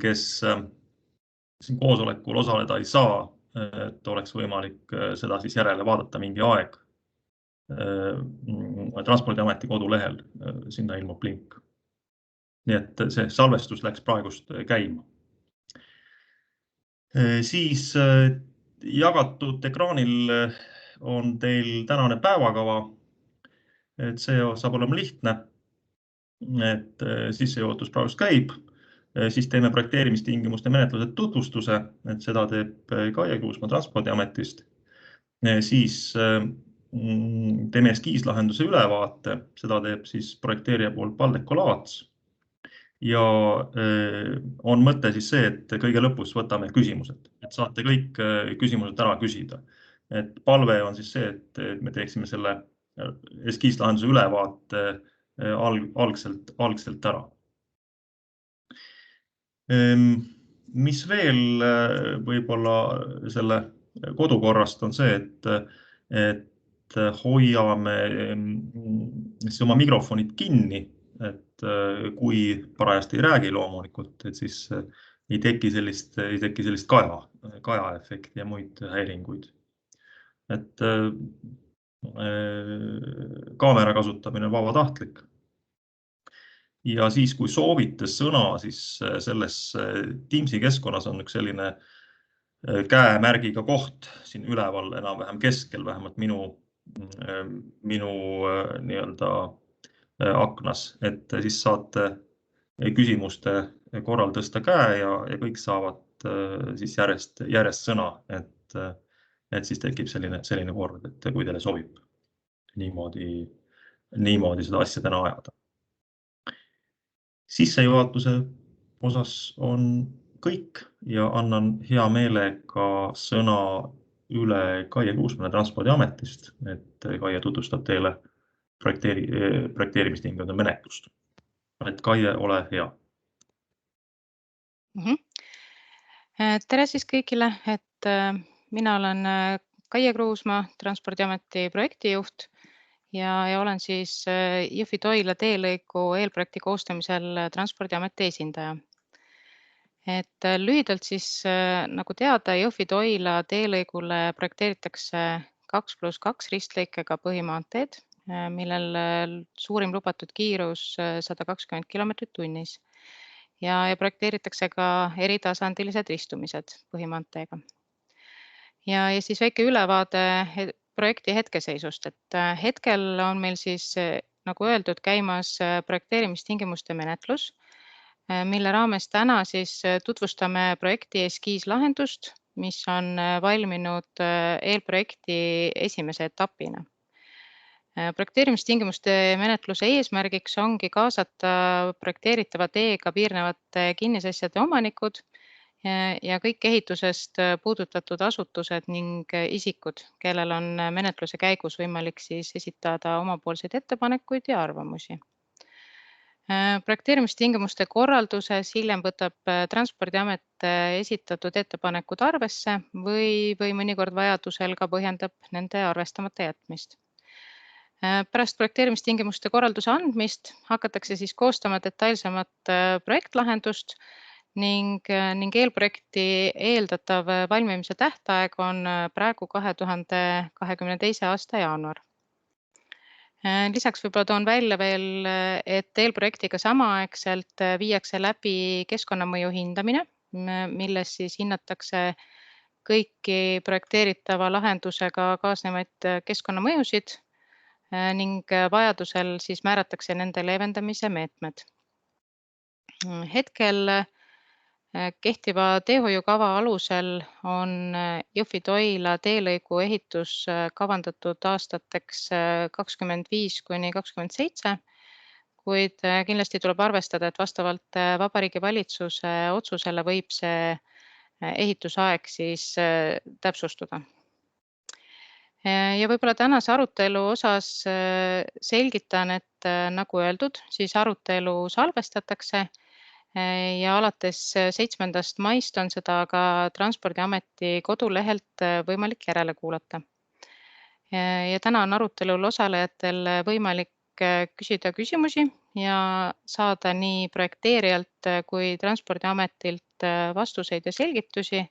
kes siin koosolekul osaleda ei saa, et oleks võimalik seda siis järele vaadata mingi aeg. Transpordiameti kodulehel sinna ilmub link. Nii et see salvestus läks praegust käima. Siis jagatud ekraanil on teil tänane päevakava. Et see saab olema lihtne, et sissejuhatus praegust käib, siis teeme projekteerimistingimuste menetluse tutvustuse, et seda teeb Kaie Kruusmaa Transpordiametist. Siis teeme eskiislahenduse ülevaate, seda teeb siis projekteerija poolt Valdeko Laats. Ja on mõte siis see, et kõige lõpus võtame küsimused, et saate kõik küsimused ära küsida. Et palve on siis see, et me teeksime selle eskiislahenduse ülevaate algselt ära. Mis veel võib-olla selle kodukorrast on see, et hoiame oma mikrofonid kinni, et kui parajasti ei räägi loomulikult, et siis ei teki sellist kajaefekti ja muid häiringuid. Et kaamera kasutamine on vabatahtlik. Ja siis, kui soovite sõna, siis selles Teamsi keskkonnas on üks selline käemärgiga koht siin üleval enam-vähem keskel, vähemalt minu nii-öelda aknas, et siis saate küsimuste korral tõsta käe ja kõik saavad siis järjest sõna, et siis tekib selline kord, et kui teile sobib niimoodi seda asja täna ajada. Sissejuhatuse osas on kõik ja annan hea meelega sõna üle Kaie Kruusmaa Transpordiametist, et Kaie tutvustab teile projekteerimistingimuste menetlust. Et Kaie, ole hea. Tere siis kõigile, et mina olen Kaie Kruusmaa, Transpordiameti projektijuht ja olen siis Jõhvi-Toila teelõigu eelprojekti koostamisel Transpordiameti esindaja. Et lühidalt siis nagu teada, Jõhvi-Toila teelõigule projekteeritakse 2+2 ristlõikega põhimaanteed, millel suurim lubatud kiirus 120 kilomeetrit tunnis ja projekteeritakse ka eritasandilised ristumised põhimaanteega. Ja siis väike ülevaade projekti hetkeseisust, et hetkel on meil siis, nagu öeldud, käimas projekteerimistingimuste menetlus, mille raames täna siis tutvustame projekti eskiislahendust, mis on valminud eelprojekti esimese etapina. Projekteerimistingimuste menetluse eesmärgiks ongi kaasata projekteeritava teega piirnevate kinnisasjade omanikud ja kõik ehitusest puudutatud asutused ning isikud, kellel on menetluse käigus võimalik siis esitada omapoolseid ettepanekuid ja arvamusi. Projekteerimistingimuste korralduses hiljem võtab Transpordiamet esitatud ettepanekud arvesse või mõnikord vajadusel ka põhjendab nende arvestamata jätmist. Pärast projekteerimistingimuste korralduse andmist hakatakse siis koostama detailsemat projektlahendust ning eelprojekti eeldatav valmimise tähtaeg on praegu 2022. aasta jaanuar. Lisaks võib-olla toon välja veel, et eelprojektiga samaaegselt viiakse läbi keskkonnamõju hindamine, milles siis hinnatakse kõiki projekteeritava lahendusega kaasnevaid keskkonnamõjusid ning vajadusel siis määratakse nende leevendamise meetmed. Hetkel kehtiva teehoiukava alusel on Jõhvi-Toila teelõigu ehitus kavandatud aastateks 2025–2027, kuid kindlasti tuleb arvestada, et vastavalt Vabariigi Valitsuse otsusele võib see ehitusaeg siis täpsustuda. Ja võib-olla tänase arutelu osas selgitan, et nagu öeldud, siis arutelu salvestatakse ja alates 7. maist on seda ka Transpordiameti kodulehelt võimalik järele kuulata. Ja täna on arutelul osalejatel võimalik küsida küsimusi ja saada nii projekteerijalt kui Transpordiametilt vastuseid ja selgitusi,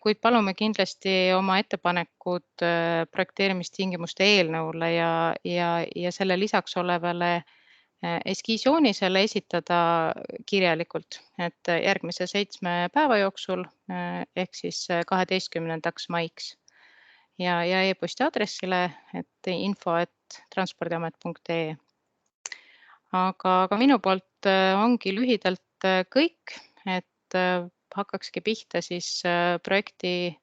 kuid palume kindlasti oma ettepanekud projekteerimistingimuste eelnõule ja selle lisaks olevale eskiisjoonisele esitada kirjalikult, et järgmise 7 päeva jooksul ehk siis 12. maiks ja e-posti aadressile, et info@transpordiamet.ee. Aga minu poolt ongi lühidalt kõik, et hakkakski pihta siis projekti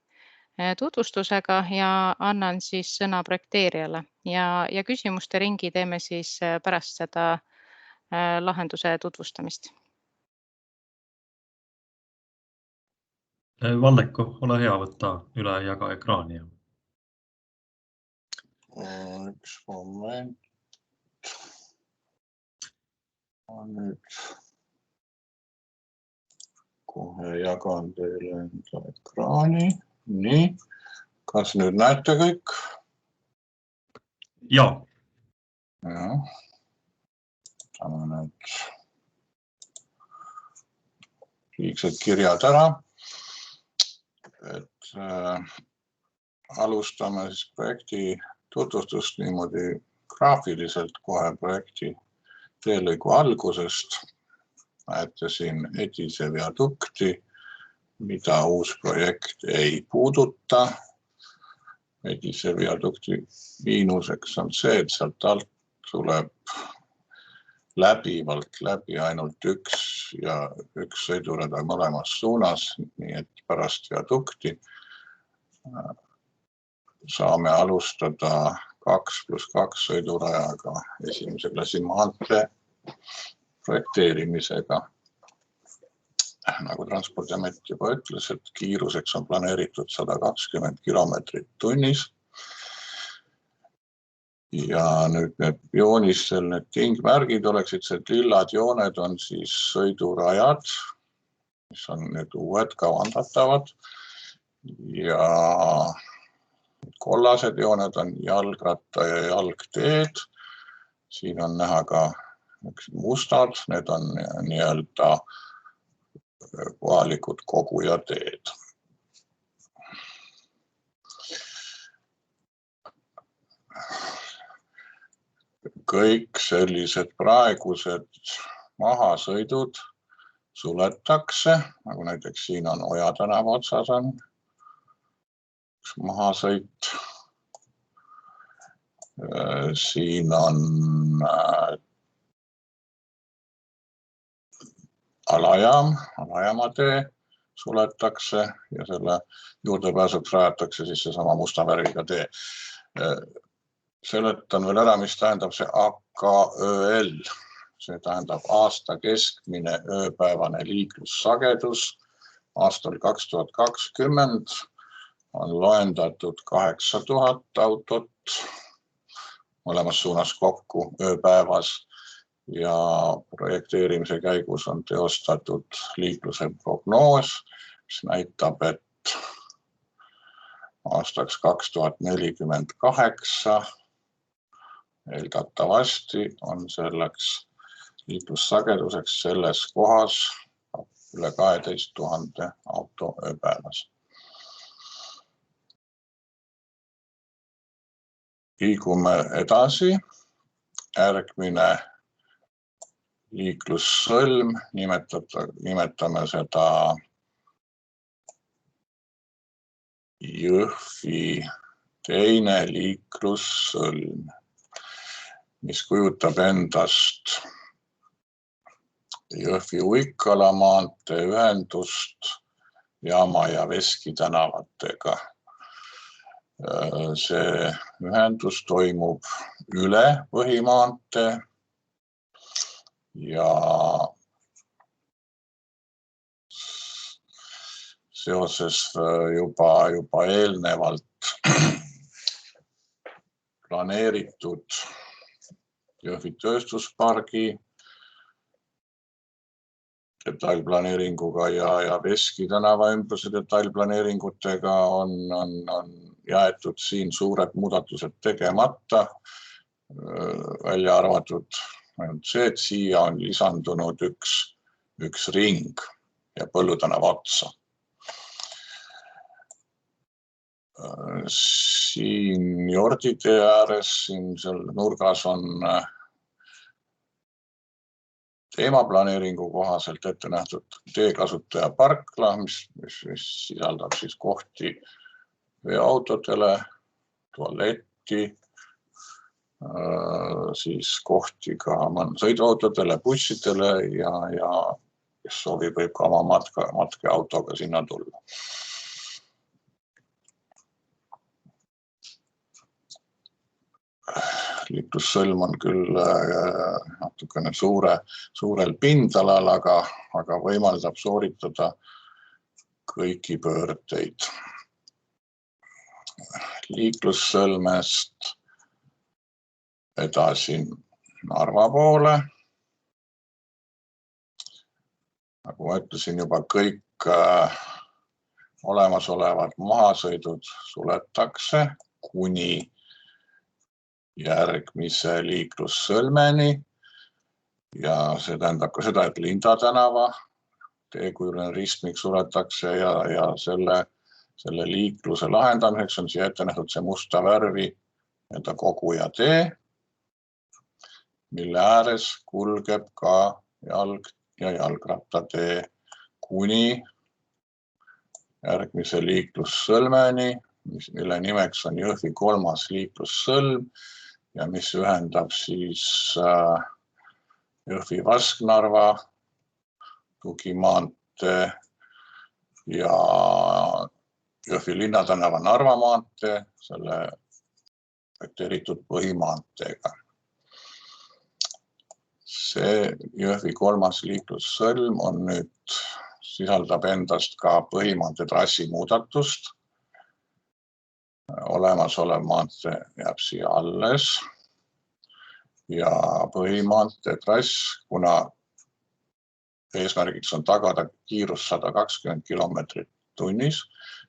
tutvustusega ja annan siis sõna projekteerijale ja küsimuste ringi teeme siis pärast seda lahenduse tutvustamist. Valleko, ole hea, võtta üle ja jaga ekraani. Üks moment. Nüüd kohe jagan teile enda ekraani. Nii, kas nüüd näete kõik? Ja. Võtame nüüd liigsed kirjad ära. Et alustame siis projekti tutvustust niimoodi graafiliselt kohe projekti teelõigu algusest. Näete siin Edise viadukti, mida uus projekt ei puuduta. Edise viadukti miinuseks on see, et sealt alt tuleb läbivalt läbi ainult üks sõidurada mõlemas suunas, nii et pärast viadukti saame alustada 2+2 sõidurajaga esimese klassi maantee projekteerimisega. Nagu Transpordiamet juba ütles, et kiiruseks on planeeritud 120 kilomeetrit tunnis. Ja nüüd need joonistel need tingmärgid oleksid, see lillad jooned on siis sõidurajad, mis on need uued kavandatavad. Ja kollased jooned on jalgratta ja jalgteed. Siin on näha ka mustad, need on nii-öelda kohalikud kogujateed. Kõik sellised praegused mahasõidud suletakse, nagu näiteks siin on Oja tänava otsas on üks mahasõit. Siin on alajaamatee suletakse ja selle juurdepääsuks rajatakse siis seesama musta värviga tee. Seletan veel ära, mis tähendab see AKÖL. See tähendab aasta keskmine ööpäevane liiklussagedus. Aastal 2020 on loendatud 8000 autot mõlemas suunas kokku ööpäevas ja projekteerimise käigus on teostatud liikluse prognoos, mis näitab, et aastaks 2048 eeldatavasti on selleks liiklussageduseks selles kohas üle 12 000 auto ööpäevas. Liigume edasi. Järgmine liiklussõlm, nimetame seda Jõhvi teine liiklussõlm, mis kujutab endast Jõhvi-Uikala maantee ühendust Jaama ja Veski tänavatega. See ühendus toimub üle põhimaantee ja seoses juba eelnevalt planeeritud Jõhvi tööstuspargi detailplaneeringuga ja Veski tänava ümbruse detailplaneeringutega on jäetud siin suured muudatused tegemata, välja arvatud ainult see, et siia on lisandunud üks ring ja Põllutänava otsa. Siin Jorditee ääres, siin seal nurgas on teemaplaneeringu kohaselt ette nähtud teekasutaja parkla, mis sisaldab siis kohti veoautodele, tualetti, siis kohti ka sõiduautodele, bussidele ja kes soovib, võib ka oma matkeautoga sinna tulla. Liiklussõlm on küll natukene suurel pindalal, aga võimaldab sooritada kõiki pöördeid. Liiklussõlmest edasi Narva poole. Nagu ma ütlesin juba, kõik olemasolevad mahasõidud suletakse kuni järgmise liiklussõlmeni ja see tähendab ka seda, et Linda tänava teekujuline ristmik suletakse ja selle liikluse lahendamiseks on siia ette nähtud see musta värvi koguja tee, mille ääres kulgeb ka jalg- ja jalgrattatee kuni järgmise liiklussõlmeni, mille nimeks on Jõhvi 3. liiklussõlm ja mis ühendab siis Jõhvi Vasknarva, Tugimaantee ja Jõhvi Linnatänava Narva maantee selle projekteeritud põhimaanteega. See Jõhvi 3. liiklussõlm on nüüd sisaldab endast ka põhimaantee trassi muudatust. Olemasolev maantee jääb siia alles ja põhimaantee trass, kuna eesmärgiks on tagada kiirus 120 kilomeetrit tunnis,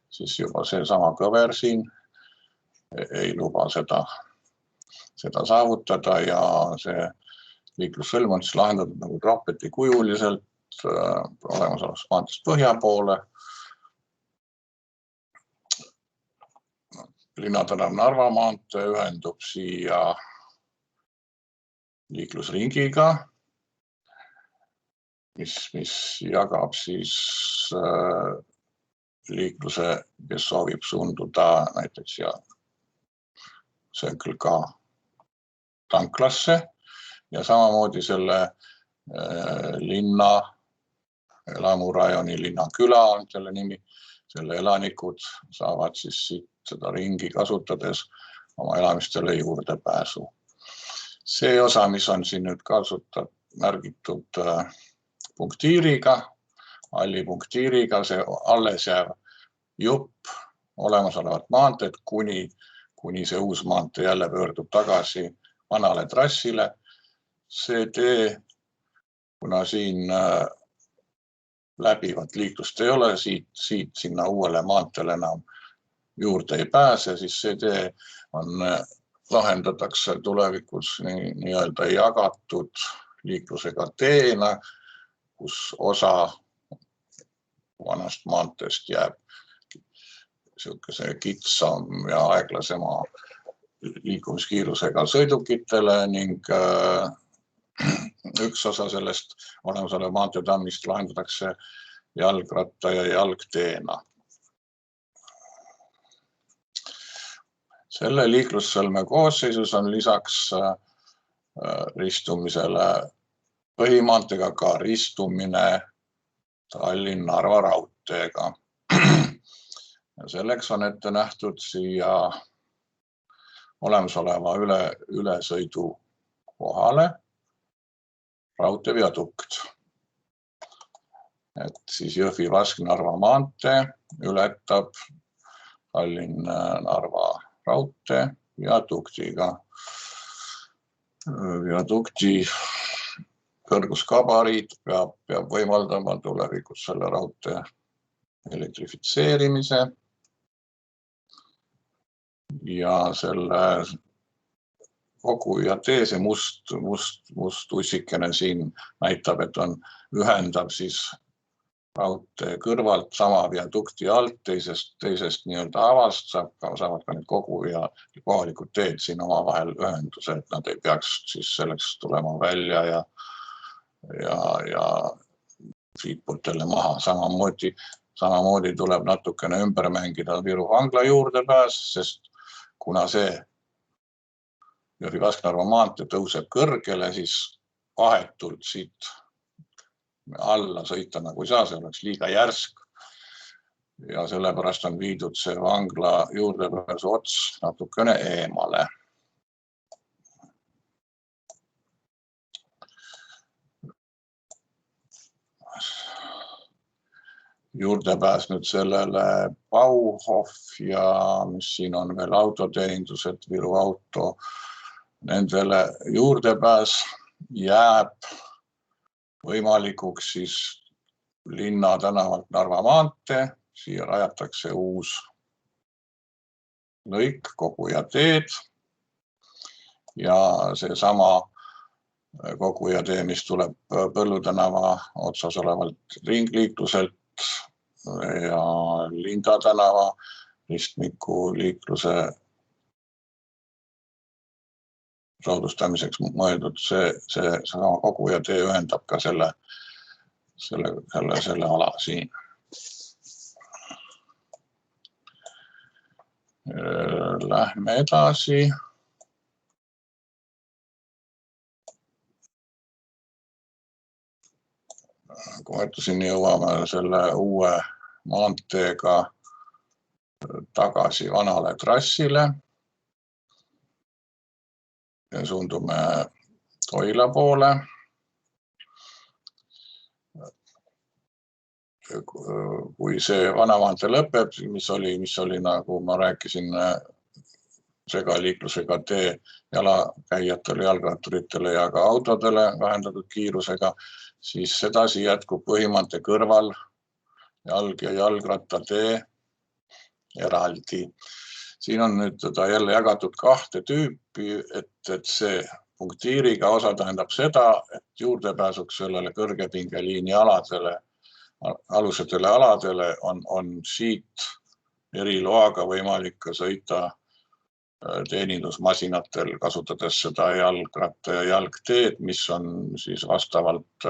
siis juba see sama kõver siin ei luba seda saavutada ja see liiklussõlm on siis lahendatud nagu trapeti kujuliselt olemasolevast maanteest põhja poole. Linnatänav Narva maantee ühendub siia liiklusringiga, mis jagab siis liikluse, kes soovib suunduda näiteks ja Sõnkl ka tanklasse ja samamoodi selle linna, elamurajoni Linnaküla on selle nimi, selle elanikud saavad siis siit seda ringi kasutades oma elamistele juurdepääsu. See osa, mis on siin nüüd märgitud punktiiriga, allipunktiiriga, see alles jääv jupp olemasolevat maanteed, kuni see uus maantee jälle pöördub tagasi vanale trassile. See tee, kuna siin läbivat liiklust ei ole, siit sinna uuele maanteele enam juurde ei pääse, siis see tee lahendatakse tulevikus nii-öelda jagatud liiklusega teena, kus osa vanast maanteest jääb kitsam ja aeglasema liikumiskiirusega sõidukitele ning üks osa sellest olemasoleva maanteetammist lahendatakse jalgratta ja jalgteena. Selle liiklussõlme koosseisus on lisaks ristumisele põhimaanteega ka ristumine Tallinn-Narva raudteega. Selleks on ette nähtud siia olemasoleva ülesõidu kohale raudteeviadukt. Et siis Jõhvi Vasknarva maantee ületab Tallinn-Narva raudtee viaduktiga. Viadukti kõrguskabariit peab võimaldama tulevikus selle raudtee elektrifitseerimise ja selle kogu ja tee, see must ussikene siin näitab, et ühendab siis raudtee kõrvalt sama viadukti alt, teisest nii-öelda avast saavad ka need kogu ja kohalikud teed siin oma vahel ühenduse, et nad ei peaks siis selleks tulema välja ja siitpoolt jälle maha. Samamoodi tuleb natukene ümber mängida Viru vangla juurdepääs, sest kuna see Jõhvi-Vasknarva maantee tõuseb kõrgele, siis vahetult siit alla sõita nagu ei saa, see oleks liiga järsk. Ja sellepärast on viidud see vangla juurdepääsu ots natukene eemale. Juurdepääs nüüd sellele Bauhof ja mis siin on veel autoteenindused, Viru auto, nendele juurdepääs jääb võimalikuks siis Linna tänavalt Narva maantee, siia rajatakse uus lõik, kogu ja teed ja see sama kogu ja tee, mis tuleb Põllu tänava otsas olevalt ringliikluselt ja Linda tänava ristmiku liikluse soodustamiseks mõeldud, see sama kogu ja tee ühendab ka selle ala siin. Lähme edasi. Kui ma ütlesin, jõuame selle uue maanteega tagasi vanale trassile. Ja suundume Toila poole. Kui see vanamaantee lõpeb, mis oli nagu ma rääkisin segaliiklusega tee jalakäijatele, jalgratturitele ja ka autodele vähendatud kiirusega, siis sedasi jätkub põhimaantee kõrval jalg- ja jalgrattatee eraldi. Siin on nüüd jälle jagatud kahte tüüpi, et see punktiiriga osa tähendab seda, et juurdepääsuks sellele kõrgepingeliini alusetele aladele on siit eriloaga võimalik ka sõita teenindusmasinatel, kasutades seda jalgratta ja jalgteed, mis on siis vastavalt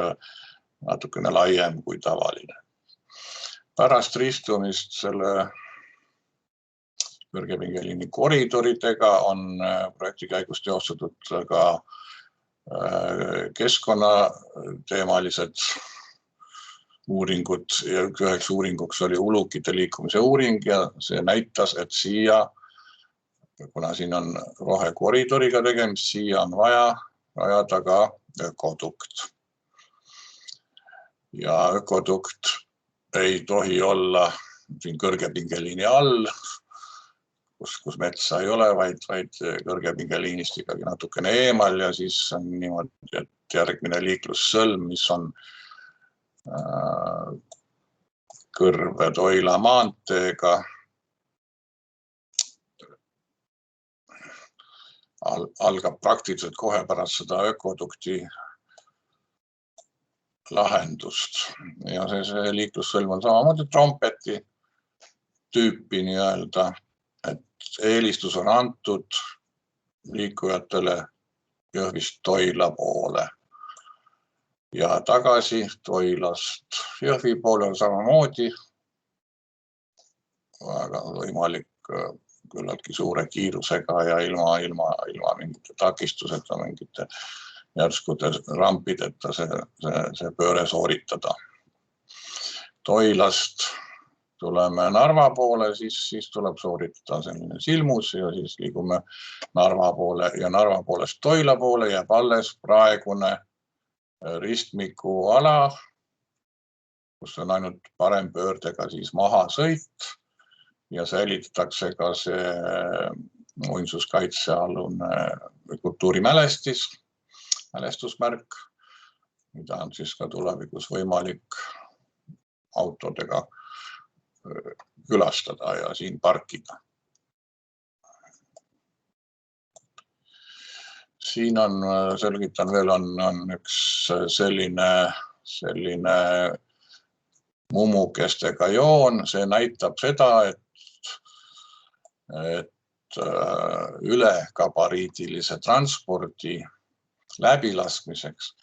natukene laiem kui tavaline. Pärast ristumist selle kõrgepingeliini koridoridega on projekti käigus teostatud ka keskkonnateemalised uuringud ja üheks uuringuks oli ulukite liikumise uuring ja see näitas, et siia, kuna siin on rohekoridoriga tegemist, siia on vaja rajada ka ökodukt. Ja ökodukt ei tohi olla siin kõrgepingeliini all, kus metsa ei ole, vaid kõrgepingeliinist ikkagi natukene eemal ja siis on niimoodi, et järgmine liiklussõlm, mis on kõrve Toila maanteega, algab praktiliselt kohe pärast seda ökodukti lahendust. Ja see liiklussõlm on samamoodi trompeti tüüpi nii-öelda, et eelistus on antud liikujatele Jõhvist Toila poole. Ja tagasi Toilast Jõhvi poole on samamoodi väga võimalik küllaltki suure kiirusega ja ilma mingite takistuseta, mingite järskude rampideta see pööre sooritada. Toilast tuleme Narva poole, siis tuleb sooritada selline silmus ja siis liigume Narva poole ja Narva poolest Toila poole jääb alles praegune ristmiku ala, kus on ainult parempöördega siis maha sõit ja säilitatakse ka see muinsuskaitsealune kultuurimälestusmärk, mida on siis ka tulevikus võimalik autodega külastada ja siin parkida. siin on, selgitan veel, on üks selline mummukestega joon. See näitab seda, et ülekabariidilise transpordi läbilaskmiseks,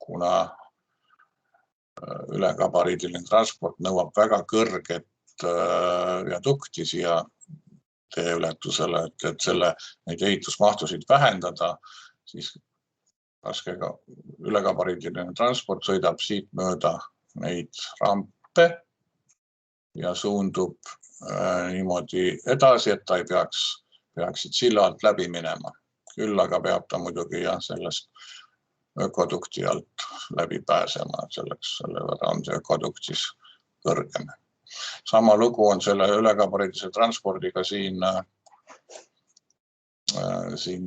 kuna ülekabariidiline transport nõuab väga kõrget viadukti siia teeületusele, et neid ehitusmahtusid vähendada, siis raskega ülekabariidiline transport sõidab siit mööda neid rampe ja suundub niimoodi edasi, et ta ei peaksid silla alt läbi minema. Küll aga peab ta muidugi sellest ökodukti alt läbi pääsema, selle võrra on see ökodukt siis kõrgem. Sama lugu on selle ülekabariidilise transpordiga siin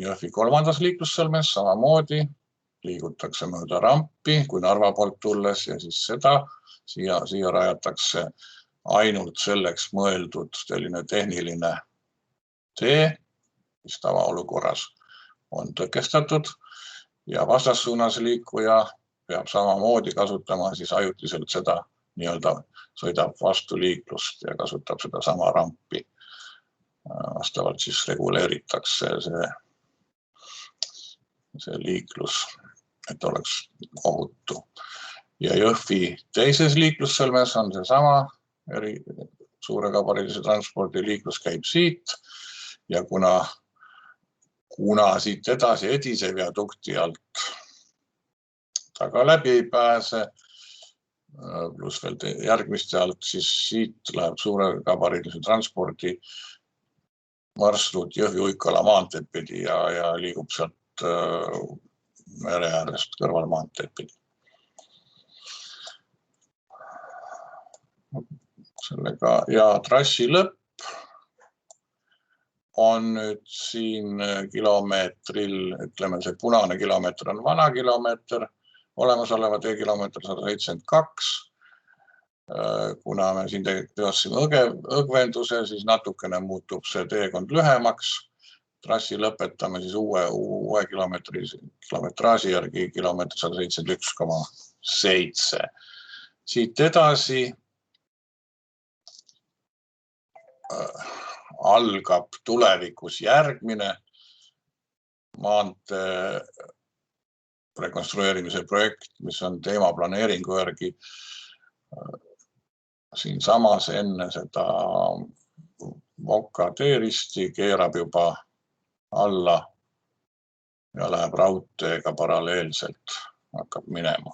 Jõhvi 3. liiklussõlmes, samamoodi liigutakse mööda rampi, kui Narva poolt tulles ja siis siia rajatakse ainult selleks mõeldud selline tehniline tee, mis tavaolukorras on tõkestatud ja vastassuunas liikuja peab samamoodi kasutama siis ajutiselt seda nii-öelda sõidab vastu liiklust ja kasutab seda sama rampi. Vastavalt siis reguleeritakse see liiklus, et oleks ohutu. Ja Jõhvi teises liiklussõlmes on see sama suure kabariidilise transpordi liiklus käib siit ja kuna siit edasi Edise viadukti alt taga läbi ei pääse, pluss veel järgmiste alt, siis siit läheb suure kabariidilise transpordi marsruut Jõhvi-Uikala maanteed pidi ja liigub sealt mere äärest kõrval maanteed pidi. Ja trassi lõpp on nüüd siin kilomeetril, ütleme see punane kilomeeter on vana kilomeeter, olemasoleva tee kilomeeter 172. Kuna me siin teosime õgvenduse, siis natukene muutub see teekond lühemaks. Trassi lõpetame siis uue kilometraaži järgi kilomeeter 171,7. Siit edasi algab tulevikus järgmine maantee rekonstrueerimise projekt, mis on teemaplaneeringu järgi siin samas enne seda Voka teeristi, keerab juba alla ja läheb raudteega paralleelselt, hakkab minema.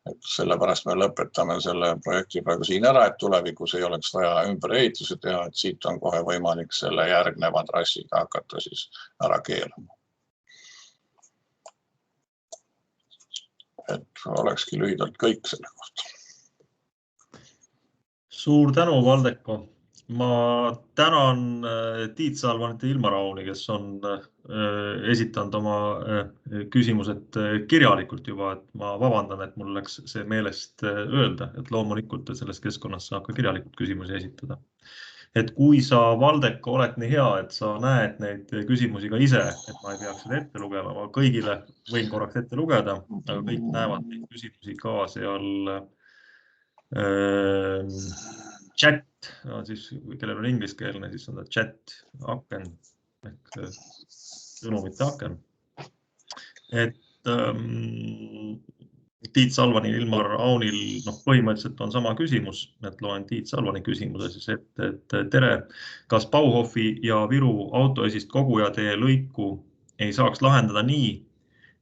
Et sellepärast me lõpetame selle projekti praegu siin ära, et tulevikus ei oleks vaja ümberehituse teha, et siit on kohe võimalik selle järgneva trassiga hakata siis ära keelama. Et olekski lühidalt kõik selle kohta. Suur tänu, Valdeko. Ma tänan Tiit Salvanit ja Ilmar Auni, kes on esitanud oma küsimused kirjalikult juba, et ma vabandan, et mul läks see meelest öelda, et loomulikult selles keskkonnas saab ka kirjalikult küsimusi esitada. Et kui sa, Valdeko, oled nii hea, et sa näed neid küsimusi ka ise, et ma ei peaks seda ette lugema, ma kõigile võin korraks ette lugeda, aga kõik näevad neid küsimusi ka seal chat, siis kellel on ingliskeelne, siis on ta chat aken ehk sõnumite aken. Et Tiit Salvanil, Ilmar Aunil põhimõtteliselt on sama küsimus, et loen Tiit Salvani küsimuse siis, et tere, kas Bauhofi ja Viru autoesist kogujatee lõiku ei saaks lahendada nii,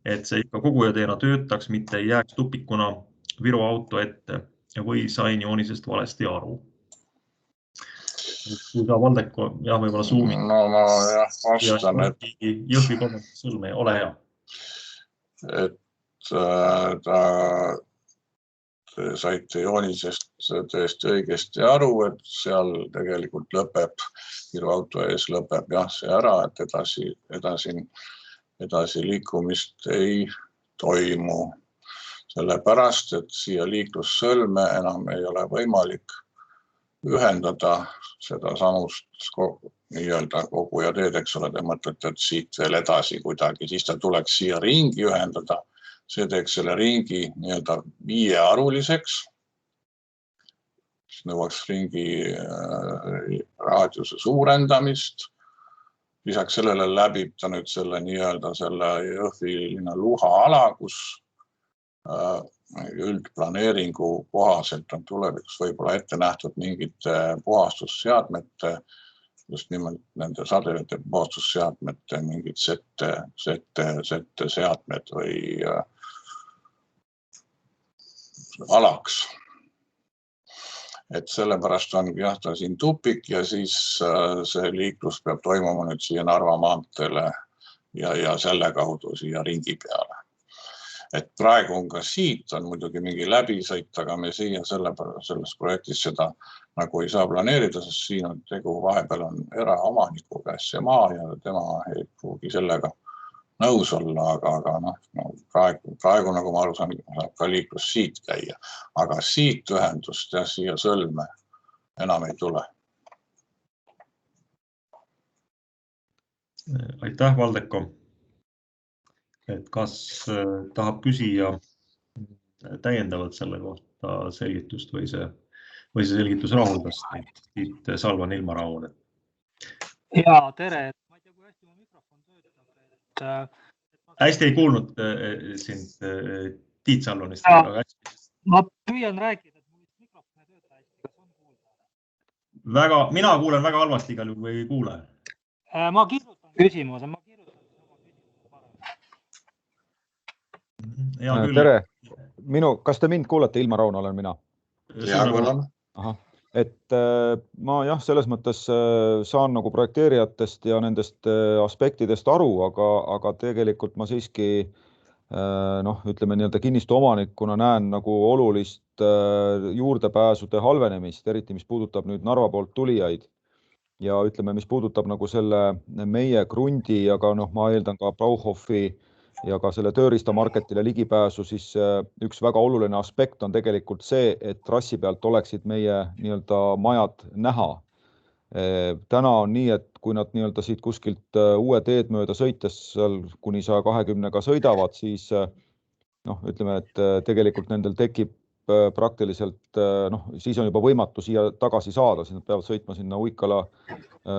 et see ikka kogujateena töötaks, mitte ei jääks tupikuna Viru auto ette või sain joonisest valesti aru? Kui sa, Valdeko, võib-olla suumid. No ma vastan, et Jõhvi 3. sõlme, ole hea. Et te saite joonisest tõesti õigesti aru, et seal tegelikult lõpeb, Viru auto ees lõpeb see ära, et edasi liikumist ei toimu. Sellepärast, et siia liiklussõlme enam ei ole võimalik ühendada seda samust nii-öelda kogu ja teed, eks ole, te mõtlete, et siit veel edasi kuidagi, siis ta tuleks siia ringi ühendada. See teeks selle ringi nii-öelda 5-aruliseks. Nõuaks ringi raadiuse suurendamist. Lisaks sellele läbib ta nüüd selle nii-öelda selle Jõhvi linna luhaala, kus üldplaneeringu kohaselt on tulevikus võib-olla ette nähtud mingite puhastusseadmete, just nimelt nende sademete puhastusseadmete, mingid sette seadmed või alaks. Et sellepärast on jah, ta siin tupik ja siis see liiklus peab toimuma nüüd siia Narva maanteele ja selle kaudu siia ringi peale. Et praegu on ka siit on muidugi mingi läbisõit, aga me siia selles projektis seda nagu ei saa planeerida, sest siin on tegu vahepeal on eraomaniku käes see maa ja tema ei pruugi sellega nõus olla, aga praegu nagu ma aru saan, saab ka liiklus siit käia, aga siit ühendust ja siia Sõlme enam ei tule. Aitäh, Valdeko. Et kas tahab küsija täiendavalt selle kohta selgitust või see selgitus rahuldas Tiit Salvan Ilmar Raun? Ja, tere. Ma ei tea, kui hästi mu mikrofon töötab. Hästi ei kuulnud sind Tiit Salvanist. Ma püüan rääkida, et mul mikrofon ei tööta hästi. Kas on kuulda? Mina kuulen väga halvasti igal juhul või ei kuule. Ma kirjutan küsimuse. Tere. Kas te mind kuulete? Ilmar Raun olen mina. Ja, kuulen. Et ma jah, selles mõttes saan nagu projekteerijatest ja nendest aspektidest aru, aga tegelikult ma siiski ütleme nii-öelda kinnistu omanikuna näen nagu olulist juurdepääsude halvenemist, eriti mis puudutab nüüd Narva poolt tulijaid. Ja ütleme, mis puudutab nagu selle meie krundi ja ka ma eeldan ka Brauhofi ja ka selle tööriistamarketile ligipääsu, siis üks väga oluline aspekt on tegelikult see, et trassi pealt oleksid meie nii-öelda majad näha. Täna on nii, et kui nad nii-öelda siit kuskilt uue teed mööda sõites seal kuni 120-ga sõidavad, siis ütleme, et tegelikult nendel tekib praktiliselt, siis on juba võimatu siia tagasi saada, siis nad peavad sõitma sinna Uikala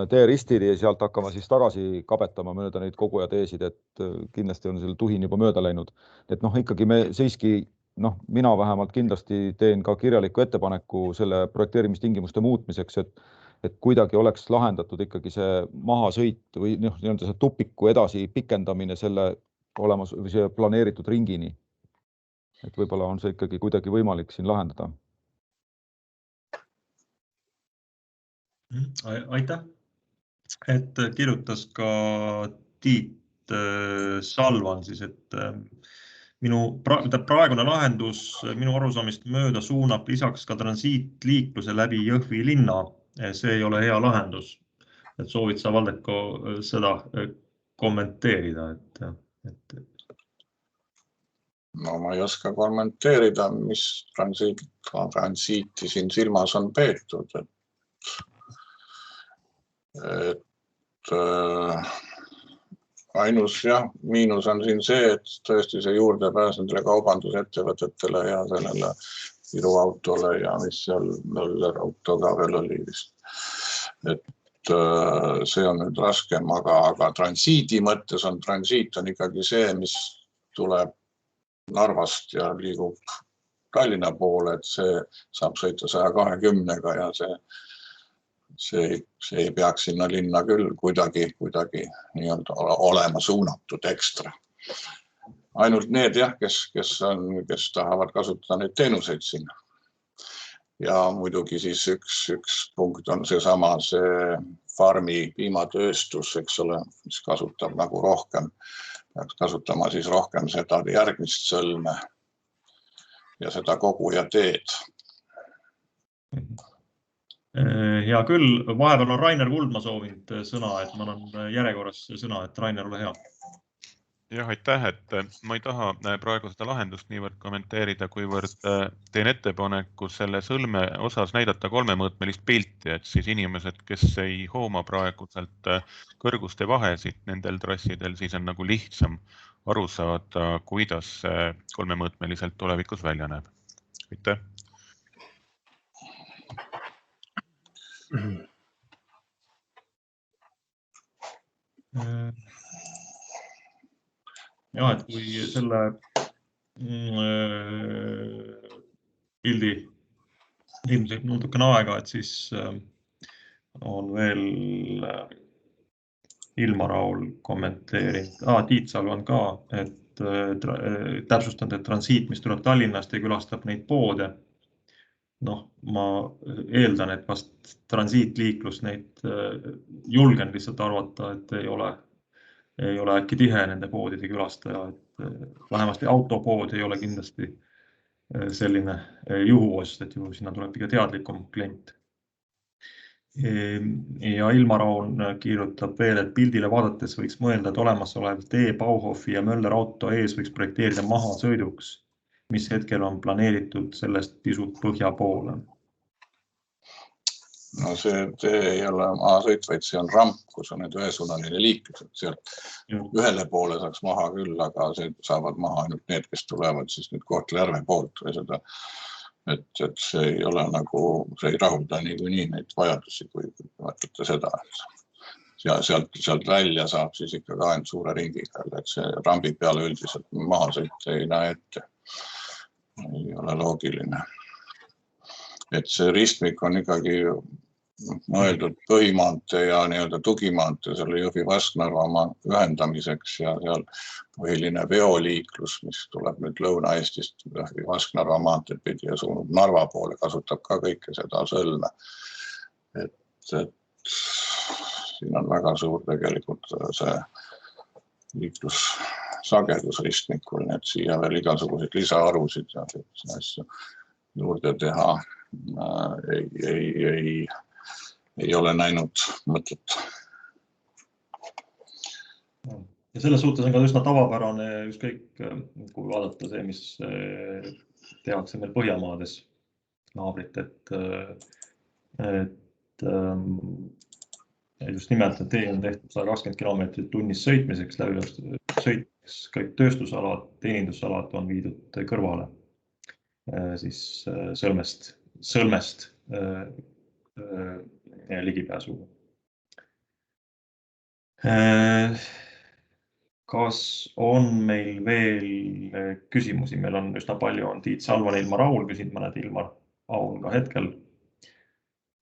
teeristili ja sealt hakkama siis tagasi kabetama mööda neid koguja teesid, et kindlasti on selle tuhin juba mööda läinud. Et ikkagi me siiski, mina vähemalt kindlasti teen ka kirjaliku ettepaneku selle projekteerimistingimuste muutmiseks, et kuidagi oleks lahendatud ikkagi see mahasõit või nii-öelda see tupiku edasi pikendamine selle olemas või see planeeritud ringini. Et võib-olla on see ikkagi kuidagi võimalik siin lahendada. Aitäh. Et kirjutas ka Tiit Salvan siis, et minu praegune lahendus minu arusaamist mööda suunab lisaks ka transiitliikluse läbi Jõhvi linna. See ei ole hea lahendus. Et soovid sa, Valdeko, seda kommenteerida, et No ma ei oska kommenteerida, mis transiiti siin silmas on peetud. Et ainus miinus on siin see, et tõesti see juurdepääs nendele kaubandusettevõtetele ja sellele Viruautole ja mis seal Möllerautoga veel oli vist. Et see on nüüd raskem, aga transiidi mõttes on transiit on ikkagi see, mis tuleb Narvast ja liigub Tallinna poole, et see saab sõita 120-ga ja see ei peaks sinna linna küll kuidagi nii-öelda olema suunatud ekstra. Ainult need kes tahavad kasutada neid teenuseid sinna. Ja muidugi siis üks punkt on see farmi piimatööstus, eks ole, mis kasutab nagu rohkem. Peaks kasutama siis rohkem seda järgmist Sõlme ja seda koguja teed. Hea küll, vahepeal on Rainer Kuldma soovinud sõna, et ma annan järjekorras sõna, et Rainer, ole hea. Jah, aitäh, et ma ei taha praegu seda lahendust niivõrd kommenteerida, kuivõrd teen ettepaneku selle sõlme osas näidata kolmemõõtmelist pilti, et siis inimesed, kes ei hooma praegu sealt kõrguste vahesid nendel trassidel, siis on nagu lihtsam aru saada, kuidas kolmemõõtmeliselt tulevikus välja näeb. Aitäh. Ja, et kui selle pildi ilmselt natukene aega, et siis on veel Ilmar Raul kommenteerinud. Tiit Salv on ka, et täpsustanud, et transiit, mis tuleb Tallinnast ja külastab neid poode. Noh, ma eeldan, et vast transiitliiklus neid julgen lihtsalt arvata, et ei ole äkki tihe nende poodide külastaja, et vähemasti autopood ei ole kindlasti selline juhuost, et ju sinna tuleb ikka teadlikum klient. Ja Ilmar Raun kirjutab veel, et pildile vaadates võiks mõelda, et olemasolev tee Bauhofi ja Möller auto ees võiks projekteerida maha sõiduks, mis hetkel on planeeritud sellest pisut põhja poole. No see tee ei ole maasõit, vaid see on ramp, kus on need ühesuunaline liiklus. Sealt ühele poole saaks maha küll, aga see saavad maha ainult need, kes tulevad siis nüüd Kohtla-Järve poolt või seda. Et see ei ole nagu, see ei rahulda niikuinii neid vajadusi, kui mõtlete seda. Sealt välja saab siis ikka ka ainult suure ringiga, et see rambi peale üldiselt mahasõit ei näe ette. Ei ole loogiline. Et see ristmik on ikkagi mõeldud põhimaantee ja nii-öelda tugimaantee selle Jõhvi-Vasknarva ühendamiseks ja seal põhiline veoliiklus, mis tuleb nüüd Lõuna-Eestist Jõhvi-Vasknarva maanteed pidi ja suunub Narva poole, kasutab ka kõike seda sõlme. Et siin on väga suur tegelikult see liiklussagedus ristmikul, et siia veel igasuguseid lisaarusid ja asju juurde teha ei ole näinud mõtet. Ja selles suhtes on ka üsna tavapärane, ükskõik kui vaadata see, mis tehakse meil Põhjamaades naabrit, et just nimelt, et tee on tehtud 120 kilomeetrit tunnis sõitmiseks, sõitmiseks kõik tööstusalad, teenindusalad on viidud kõrvale siis sõlmest ligipääsuga. Kas on meil veel küsimusi? Meil on üsna palju, on Tiit Salvan, Ilmar Raul küsinud, mõned Ilmar Raul ka hetkel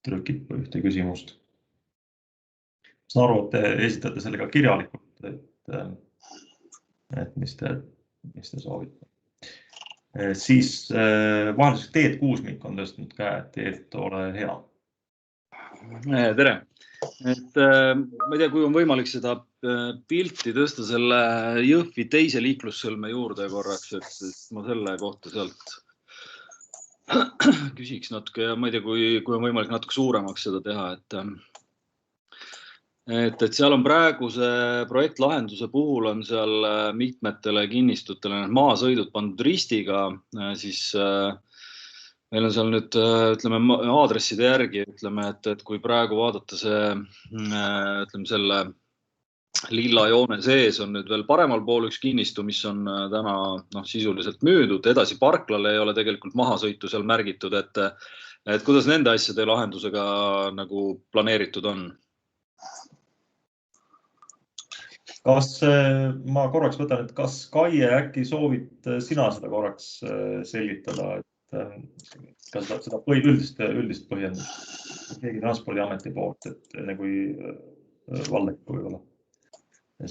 trükib ühte küsimust. Saan aru, et te esitate selle ka kirjalikult, et mis te soovite. Siis vahelduseks Teet Kuusmik on tõstnud käe, Teet, ole hea. Tere. Et ma ei tea, kui on võimalik seda pilti tõsta selle Jõhvi teise liiklussõlme juurde korraks, et ma selle kohta sealt küsiks natuke ja ma ei tea, kui on võimalik natuke suuremaks seda teha, et seal on praeguse projektlahenduse puhul on seal mitmetele kinnistutele maasõidud pandud ristiga, siis meil on seal nüüd, ütleme, aadresside järgi, ütleme, et kui praegu vaadata selle lilla joone sees on nüüd veel paremal pool üks kinnistu, mis on täna sisuliselt müüdud, edasi parklale ei ole tegelikult mahasõitu seal märgitud, et kuidas nende asjade lahendusega nagu planeeritud on? Kas ma korraks võtan, et kas Kaie äkki soovid sina seda korraks selgitada, et kas seda üldist põhjendust keegi Transpordiameti poolt, et enne kui Valdek võib-olla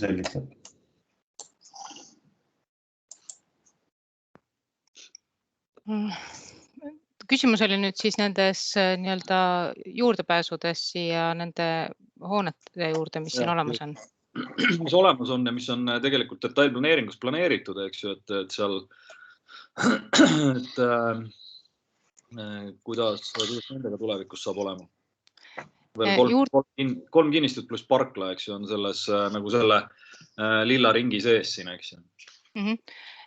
selgitab? Küsimus oli nüüd siis nendes nii-öelda juurdepääsudes ja nende hoonete juurde, mis siin olemas on? Mis olemas on ja mis on tegelikult detailplaneeringus planeeritud, eks ju, et seal, kuidas nendega tulevikus saab olema? veel kolm kinnistut pluss parkla, eks ju, on selles nagu selle lilla ringi sees siin, eks ju.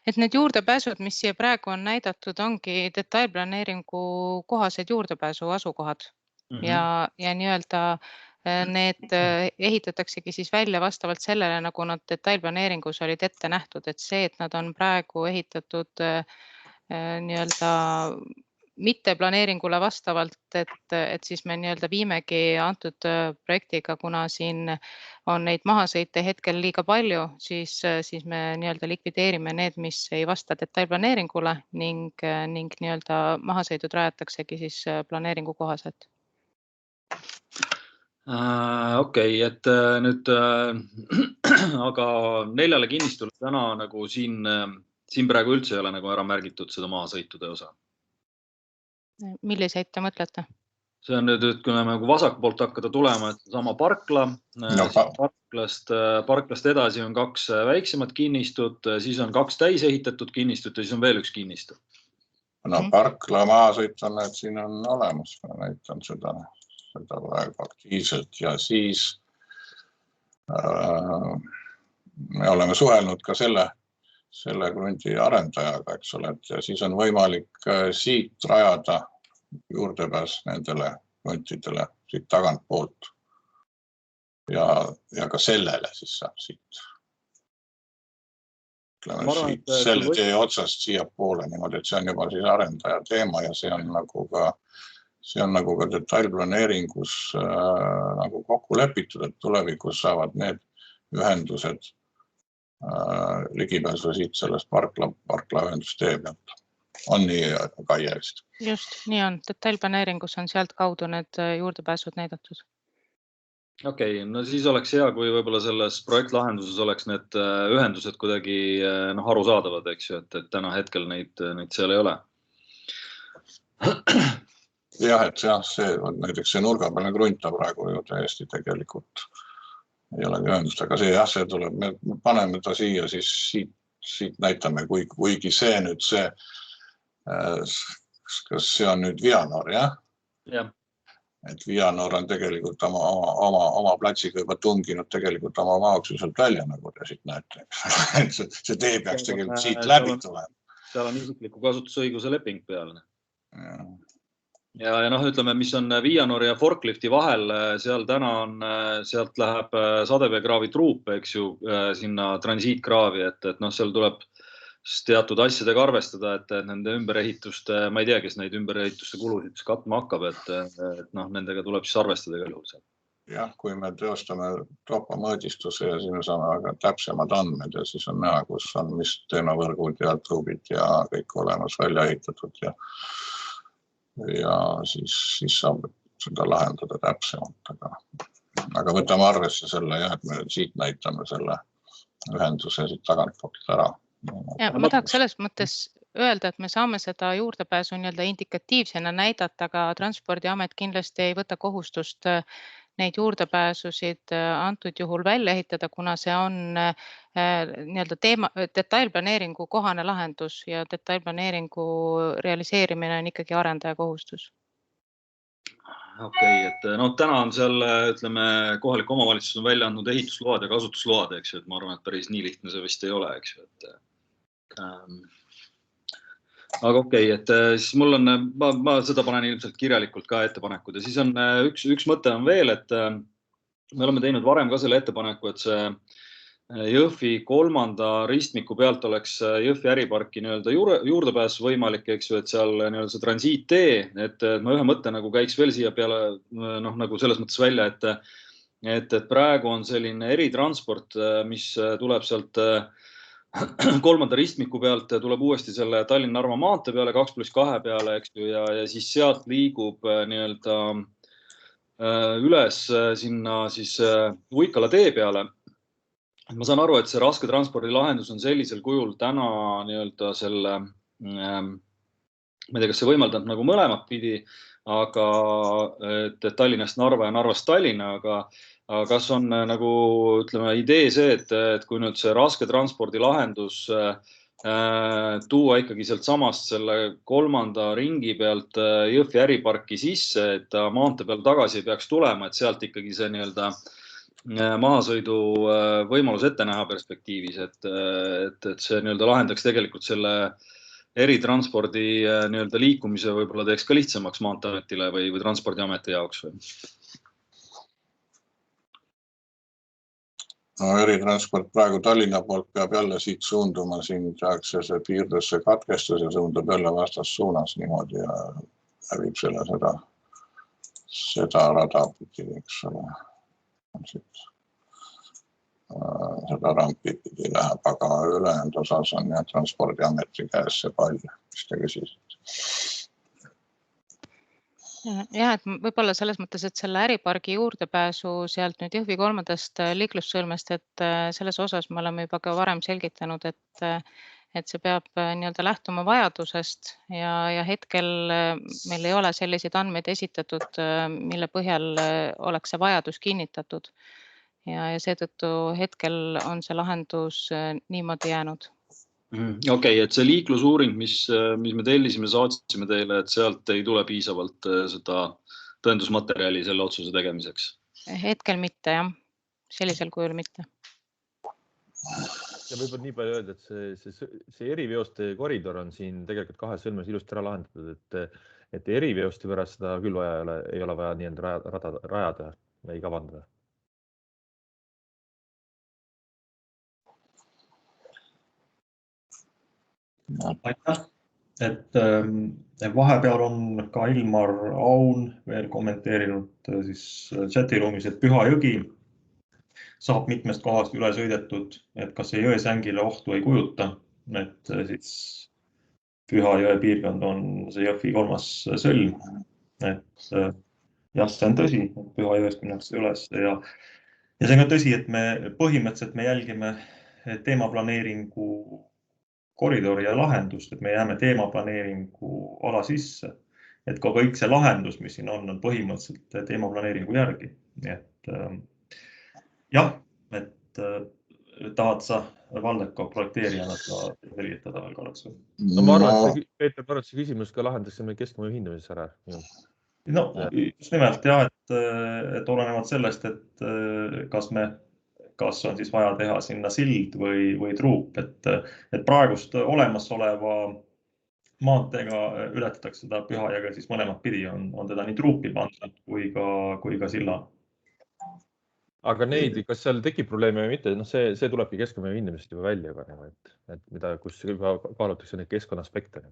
Et need juurdepääsud, mis siia praegu on näidatud, ongi detailplaneeringu kohased juurdepääsu asukohad ja nii-öelda need ehitataksegi siis välja vastavalt sellele, nagu nad detailplaneeringus olid ette nähtud, et see, et nad on praegu ehitatud nii-öelda mitte planeeringule vastavalt, et siis me nii-öelda viimegi antud projektiga, kuna siin on neid mahasõite hetkel liiga palju, siis me nii-öelda likvideerime need, mis ei vasta detailplaneeringule ning nii-öelda mahasõidud rajataksegi siis planeeringu kohaselt. Okei, et nüüd aga 4 kinnistule täna nagu siin praegu üldse ei ole nagu ära märgitud seda mahasõitude osa. Milliseid te mõtlete? See on nüüd, kui me nagu vasakpoolt hakkada tulema, et sama parkla, parklast edasi on 2 väiksemat kinnistut, siis on 2 täis ehitatud kinnistut ja siis on veel 1 kinnistu. No parkla mahasõit on, et siin on olemas, ma näitan seda praegu aktiivselt ja siis me oleme suhelnud ka selle krunti arendajaga, eks ole, ja siis on võimalik siit rajada juurdepääs nendele kruntidele siit tagantpoolt ja ka sellele siis saab siit. Selle tee otsast siia poole niimoodi, et see on juba siis arendaja teema ja see on nagu ka detailplaneeringus nagu kokku lepitud, et tulevikus saavad need ühendused ligipääsu siit sellest parkla ühendustee pealt. On nii Kaie vist? Just, nii on. Detailplaneeringus on sealt kaudu need juurdepääsud näidatud. Okei, no siis oleks hea, kui võib-olla selles projektlahenduses oleks need ühendused kuidagi arusaadavad, eks ju, et täna hetkel neid seal ei ole. Jah, et näiteks see nurgapealne krunta praegu ju täiesti tegelikult ei olegi ühendust, aga see tuleb, me paneme ta siia, siis siit näitame, kuigi see nüüd kas see on nüüd Vianor, jah? Jah. Et Vianor on tegelikult oma platsiga juba tunginud tegelikult oma maaksuselt välja, nagu te siit näete. See tee peaks tegelikult siit läbi tulema. Seal on isikliku kasutusõiguse leping peal. Ja ütleme, mis on Vianor ja forklifti vahel, seal täna on, sealt läheb sadeveekraavi truup, eks ju, sinna transiitkraavi, et seal tuleb teatud asjadega arvestada, et nende ümbereehituste, ma ei tea, kes neid ümberehituste kulusid katma hakkab, et nendega tuleb siis arvestada igal juhul. Jah, kui me teostame topamõõdistuse ja siis me saame väga täpsemad andmed ja siis on näha, kus on mis teemavõrgud ja truubid ja kõik olemas välja ehitatud ja siis saab seda lahendada täpsemalt, aga võtame arvesse selle, et me siit näitame selle ühenduse siit tagantpoolt ära. Ja ma tahaks selles mõttes öelda, et me saame seda juurdepääsu indikatiivsena näidata, aga Transpordiamet kindlasti ei võta kohustust neid juurdepääsusid antud juhul välja ehitada, kuna see on detailplaneeringu kohane lahendus ja detailplaneeringu realiseerimine on ikkagi arendaja kohustus. Okei, et täna on seal, ütleme, kohalik omavalitsus on välja andnud ehitusload ja kasutusload, eks ju, et ma arvan, et päris nii lihtne see vist ei ole, eks ju, aga okei, et siis mul on, ma seda panen ilmselt kirjalikult ka ettepanekud ja siis on üks mõte on veel, et me oleme teinud varem ka selle ettepaneku, et see Jõhvi 3. ristmiku pealt oleks Jõhvi äriparki juurdepääs võimalik, eks ju, et seal see transiittee, et ma ühe mõtte nagu käiks veel siia peale nagu selles mõttes välja, et praegu on selline eritransport, mis tuleb sealt 3. ristmiku pealt, tuleb uuesti selle Tallinna-Narva maantee peale 2+2 peale, eks ju, ja siis sealt liigub üles sinna siis Uikala tee peale. Ma saan aru, et see raske transpordi lahendus on sellisel kujul täna selle, ma ei tea, kas see võimaldab nagu mõlemat pidi, aga et Tallinnast Narva ja Narvast Tallinna, aga kas on nagu, ütleme, idee see, et kui nüüd see raske transpordi lahendus tuua ikkagi sealt samast selle 3. ringi pealt Jõhvi äriparki sisse, et ta maantee peal tagasi ei peaks tulema, et sealt ikkagi see nii-öelda mahasõidu võimalus ette näha perspektiivis, et see nii-öelda lahendaks tegelikult selle eritranspordi nii-öelda liikumise võib-olla teeks ka lihtsamaks Maanteeametile või Transpordiameti jaoks või? No, eritransport praegu Tallinna poolt peab jälle siit suunduma, siin tehakse see piirdesse katkestus ja suundab jälle vastassuunas niimoodi ja läbib seda rada pidi, eks ole. Seda rampi pidi läheb, aga ülejäänud osas on ja Transpordiameti käes see pall, mis te küsisite. Ja, et võib-olla selles mõttes, et selle äripargi juurdepääsu sealt nüüd Jõhvi 3. liiklussõlmest, et selles osas me oleme juba ka varem selgitanud, et see peab nii-öelda lähtuma vajadusest ja hetkel meil ei ole selliseid andmeid esitatud, mille põhjal oleks see vajadus kinnitatud. Ja seetõttu hetkel on see lahendus niimoodi jäänud. Okei, et see liiklusuuring, mis me tellisime, saatsime teile, et sealt ei tule piisavalt seda tõendusmaterjali selle otsuse tegemiseks? Hetkel mitte, jah. Sellisel kujul mitte. Ja võib-olla nii palju öelda, et see eriveoste koridor on siin tegelikult 2 sõlmes ilusti ära lahendatud, et eriveoste pärast seda küll ei ole vaja nii-enda rajada või kavandada. Aitäh, et vahepeal on ka Ilmar Aun veel kommenteerinud siis chatiruumis, et Püha Jõgi saab mitmest kohast üle sõidetud, et kas see jõesängile ohtu ei kujuta, et siis Püha jõe piirkond on see Jõhvi 3. sõlm, et jah, see on tõsi, et Püha jõest minnakse üles ja see on ka tõsi, et me põhimõtteliselt jälgime teemaplaneeringu koridori ja lahendust, et me jääme teemaplaneeringu ala sisse, et ka kõik see lahendus, mis siin on põhimõtteliselt teemaplaneeringu järgi. Nii et jah, et tahad sa Valdeko projekteerijana selgitada veel korraks? No ma arvan, et Peeter Parotsi küsimus ka lahendasime keskkonna hindamises ära. No just nimelt jah, et olenevalt sellest, et kas on siis vaja teha sinna sild või truup, et praegust olemasoleva maanteega ületatakse seda Püha jõge siis mõlemat pidi, on teda nii truupi pandud kui ka silla. Aga kas seal tekib probleeme või mitte, see tulebki keskkonna hindamisest juba välja, et kus juba kaalutakse neid keskkonna aspekte.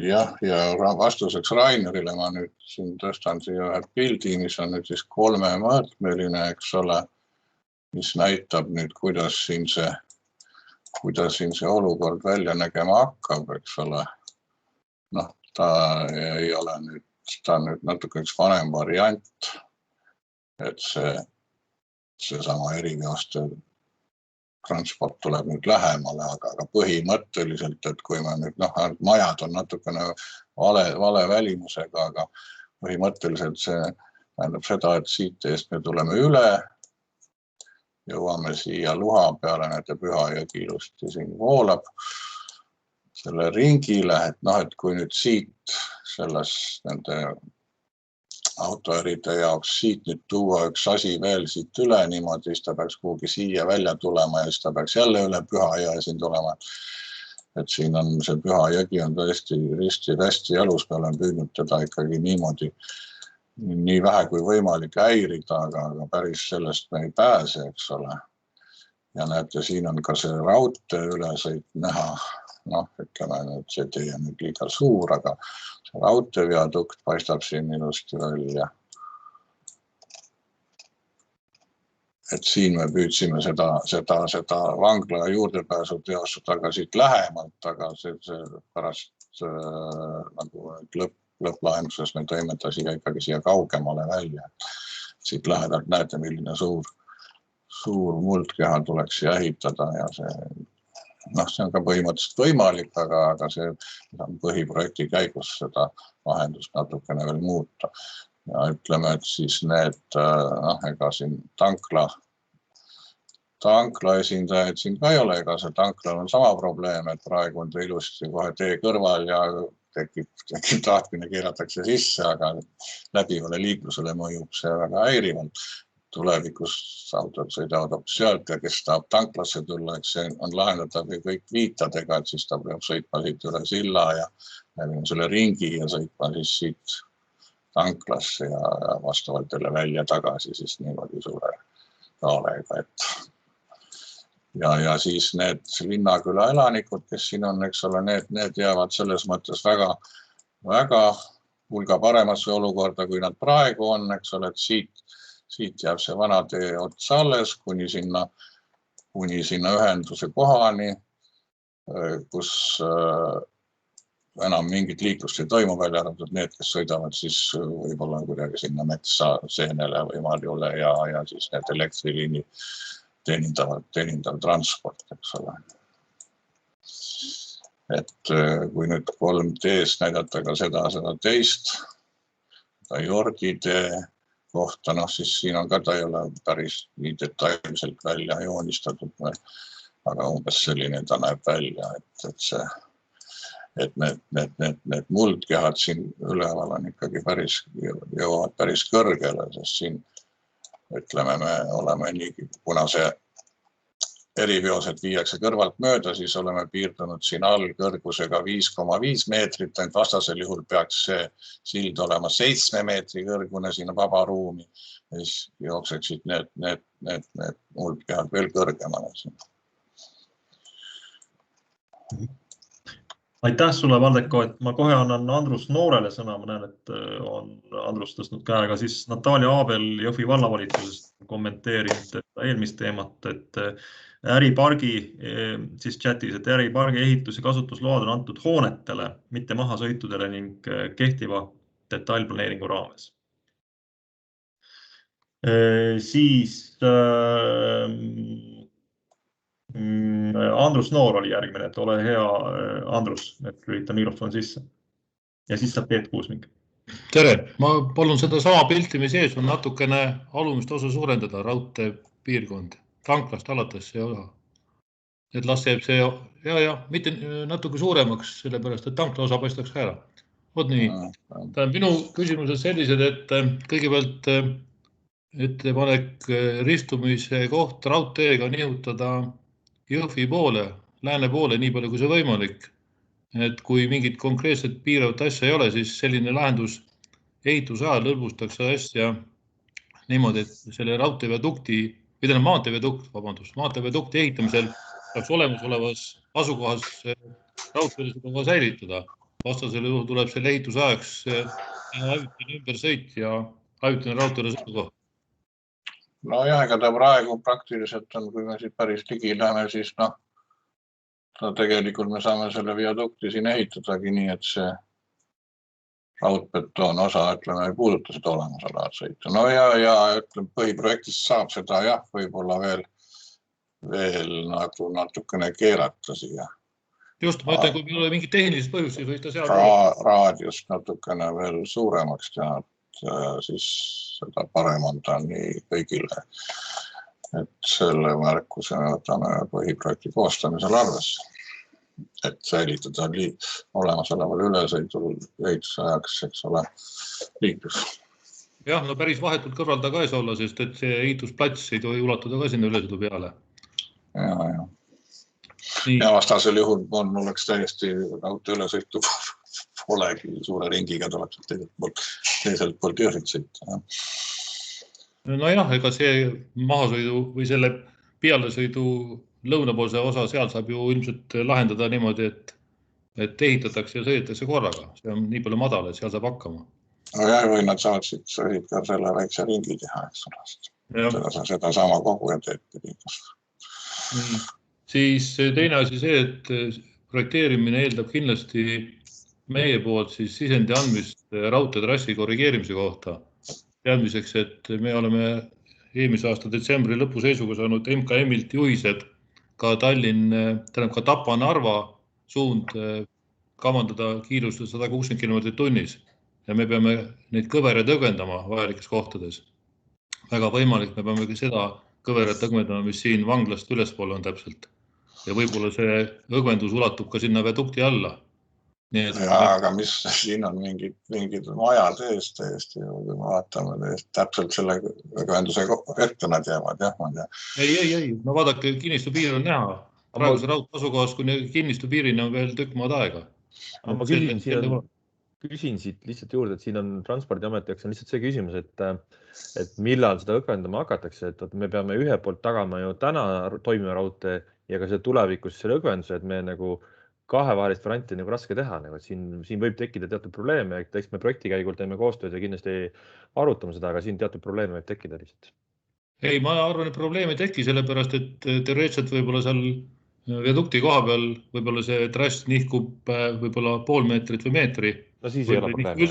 Jah, ja vastuseks Rainerile ma nüüd siin tõstan siia ühe pildi, mis on nüüd siis 3-mõõtmeline, eks ole, mis näitab nüüd, kuidas siin see olukord välja nägema hakkab, eks ole. Noh, ta on nüüd natuke üks vanem variant, et seesama eriveoste transport tuleb nüüd lähemale, aga põhimõtteliselt, et kui me nüüd, majad on natukene vale välimusega, aga põhimõtteliselt see tähendab seda, et siit eest me tuleme üle, jõuame siia luha peale, näete Püha jõgi ilusti siin voolab selle ringile, et kui nüüd siit nende autoäride jaoks siit nüüd tuua üks asi veel siit üle niimoodi, siis ta peaks kuhugi siia välja tulema ja siis ta peaks jälle üle Püha jõe siin tulema. Et siin on see Püha jõgi on tõesti risti-rästi jalus, me oleme püüdnud teda ikkagi niimoodi nii vähe kui võimalik häirida, aga päris sellest me ei pääse, eks ole. Ja näete, siin on ka see raudtee ülesõit näha. Ütleme, et see tee on nüüd liiga suur, aga see raudteeviadukt paistab siin ilusti välja. Et siin me püüdsime seda vangla juurdepääsu teostada ka siit lähemalt, aga see pärast nagu lõpplahenduses me tõime ta ikkagi siia kaugemale välja. Siit lähedalt näete, milline suur muldkeha tuleks siia ehitada ja see on ka põhimõtteliselt võimalik, aga see on põhiprojekti käigus seda lahendust natukene veel muuta. Ja ütleme, et siis ega siin tankla esindajaid siin ka ei ole, ega see tanklal on sama probleem, et praegu on ta ilusti kohe tee kõrval ja tekib tahtmine keeratakse sisse, aga läbivale liiklusele mõjub see väga häirivalt. Tulevikus autod sõidavad hoopis sealt ja kes tahab tanklasse tulla, eks see on lahendatav kõik viitadega, et siis ta peab sõitma siit üle silla ja läbima selle ringi ja sõitma siis siit tanklasse ja vastavalt jälle välja tagasi siis niimoodi suure kaalega, et ja siis need Linnaküla elanikud, kes siin on, eks ole, need jäävad selles mõttes väga hulga paremasse olukorda, kui nad praegu on, eks ole, et siit jääb see vana tee ots alles kuni sinna ühenduse kohani, kus enam mingit liiklust ei toimu, välja arvatud need, kes sõidavad siis võib-olla kuidagi sinna metsa seenele või marjule ja siis need elektriliini teenindav transport, eks ole. Et kui nüüd 3Ds näidata ka seda teist, Jordi tee kohta, siis siin on ka ta ei ole päris nii detailselt välja joonistatud, aga umbes selline ta näeb välja, et need muldkehad siin üleval on ikkagi jõuavad päris kõrgele, sest siin ütleme, me oleme nii, kuna see eriveosed viiakse kõrvalt mööda, siis oleme piirdunud siin all kõrgusega 5,5 meetrit, ainult vastasel juhul peaks see sild olema 7 meetri kõrgune, siin on vaba ruumi, ja siis jookseksid need muldkehad veel kõrgemale siin. Aitäh sulle, Valdeko, et ma kohe annan Andrus Noorele sõna, ma näen, et on Andrus tõstnud käega, siis Natalia Aabel Jõhvi vallavalitsusest kommenteerinud eelmist teemat, et äripargi siis chatis, et äripargi ehitus- ja kasutusload on antud hoonetele, mitte mahasõitudele ning kehtiva detailplaneeringu raames. Siis Andrus Noor oli järgmine, et ole hea, Andrus, et lülita mikrofon sisse. Ja siis saab Peet Kuusmik. Tere, ma palun seda sama pilti, mis ees on natukene alumist osa suurendada, raudtee piirkond, tanklast alates see osa. Et las jääb see, mitte natuke suuremaks, sellepärast, et tankla osa paistaks ka ära. Vot nii. Minu küsimused sellised, et kõigepealt ettepanek ristumise koht raudteega nihutada Jõhvi poole, lääne poole, nii palju kui see võimalik. Et kui mingit konkreetset piiravat asja ei ole, siis selline lahendus ehituse ajal lõbustakse asja niimoodi, et selle maanteevedukti ehitamisel saaks olemasolevas asukohas raudteele seda säilitada. Vastasel juhul tuleb selle ehituse ajaks ajutine ümbersõit ja ajutine raudteele sõidukoht. No jah, ega ta praegu praktiliselt on, kui me siit päris ligi läheme, siis tegelikult me saame selle viadukti siin ehitadagi nii, et see raudbetoon osa, ütleme, ei puuduta seda olemasolevat sõitu. No ja ütleme, põhiprojektist saab seda jah, võib-olla veel nagu natukene keerata siia. Just, ma ütlen, kui meil ole mingit tehnilist põhjust, siis võis ta seal raadiust natukene veel suuremaks teha, siis seda parem on ta nii kõigile. Et selle märkuse võtame põhiprojekti koostamisel arvesse, et säilitada olemasoleval ülesõidul ehituse ajaks, eks ole, liiklus. Jah, no päris vahetult kõrvalda ka ei saa olla, sest et see ehitusplats ei tohi ulatuda ka sinna ülesõidu peale. Ja vastasel juhul oleks täiesti auto ülesõitu polegi suure ringiga tuleb teiselt poolt Jõhvit sõita. No jah, ega see mahasõidu või selle pealesõidu lõunapoolse osa seal saab ju ilmselt lahendada niimoodi, et ehitatakse ja sõidetakse korraga. See on nii palju madal, et seal saab hakkama. No jah, või nad saavad siit ka selle väikse ringi teha, eks ole. Seda sama kogu ja teed. Siis teine asi see, et projekteerimine eeldab kindlasti meie poolt siis sisendi andmist raudteetrassi korrigeerimise kohta. Teadmiseks, et me oleme eelmise aasta detsembri lõpu seisuga saanud MKM-ilt juhised ka ka Tapa-Narva suund kavandada kiirusel 160 km tunnis. Ja me peame neid kõvereid õgvendama vajalikes kohtades. Väga võimalik, me peame ka seda kõverat õgvendama, mis siin vanglast ülespoole on täpselt. Ja võib-olla see õgvendus ulatub ka sinna vedukti alla. Ja, aga mis siin on mingid majad eest täiesti, kui me vaatame täpselt selle õgvenduse ette nad jäävad, jah, ma tean. Ei, no vaadake, kinnistupiir on näha. Praeguse raudasukohas, kui kinnistupiirini on veel tükk maad aega. Ma küsin siit lihtsalt juurde, et siin on Transpordiameti jaoks on lihtsalt see küsimus, et millal seda õgvendama hakatakse, et me peame ühe poolt tagama ju täna toimiva raudtee ja ka see tulevikus selle õgvenduse, et me nagu kahevahelist varianti nagu raske teha. Siin võib tekkida teatud probleeme, eks me projekti käigul teeme koostööd ja kindlasti arutame seda, aga siin teatud probleeme võib tekkida lihtsalt. Ei, ma arvan, et probleemi teki sellepärast, et teoreetselt võib-olla seal vedukti koha peal võib-olla see trass nihkub võib-olla pool meetrit või meetri. No siis ei ole probleemi.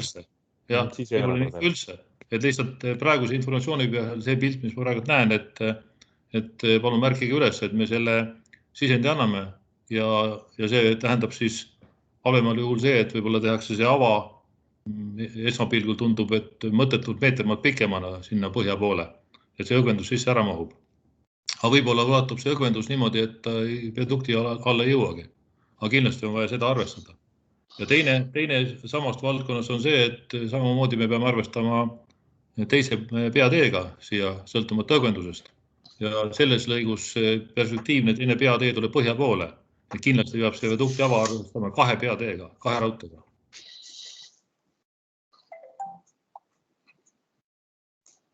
Jah, võib-olla nihku üldse. Et lihtsalt praeguse informatsiooni peal see pilt, mis ma praegu näen, et palun märkige üles, et me selle sisendi anname ja see tähendab siis halvemal juhul see, et võib-olla tehakse see ava esmapilgul tundub, et mõttetult meetermaad pikemana sinna põhja poole, et see õgvendus sisse ära mahub. Aga võib-olla vaatab see õgvendus niimoodi, et ta vedukti alla ei jõuagi. Aga kindlasti on vaja seda arvestada. Ja teine samast valdkonnas on see, et samamoodi me peame arvestama teise peateega siia sõltumata õgvendusest. Ja selles lõigus perspektiivne teine peatee tuleb põhja poole. Ja kindlasti peab see vedukti ava arvestama kahe peateega, kahe raudteega.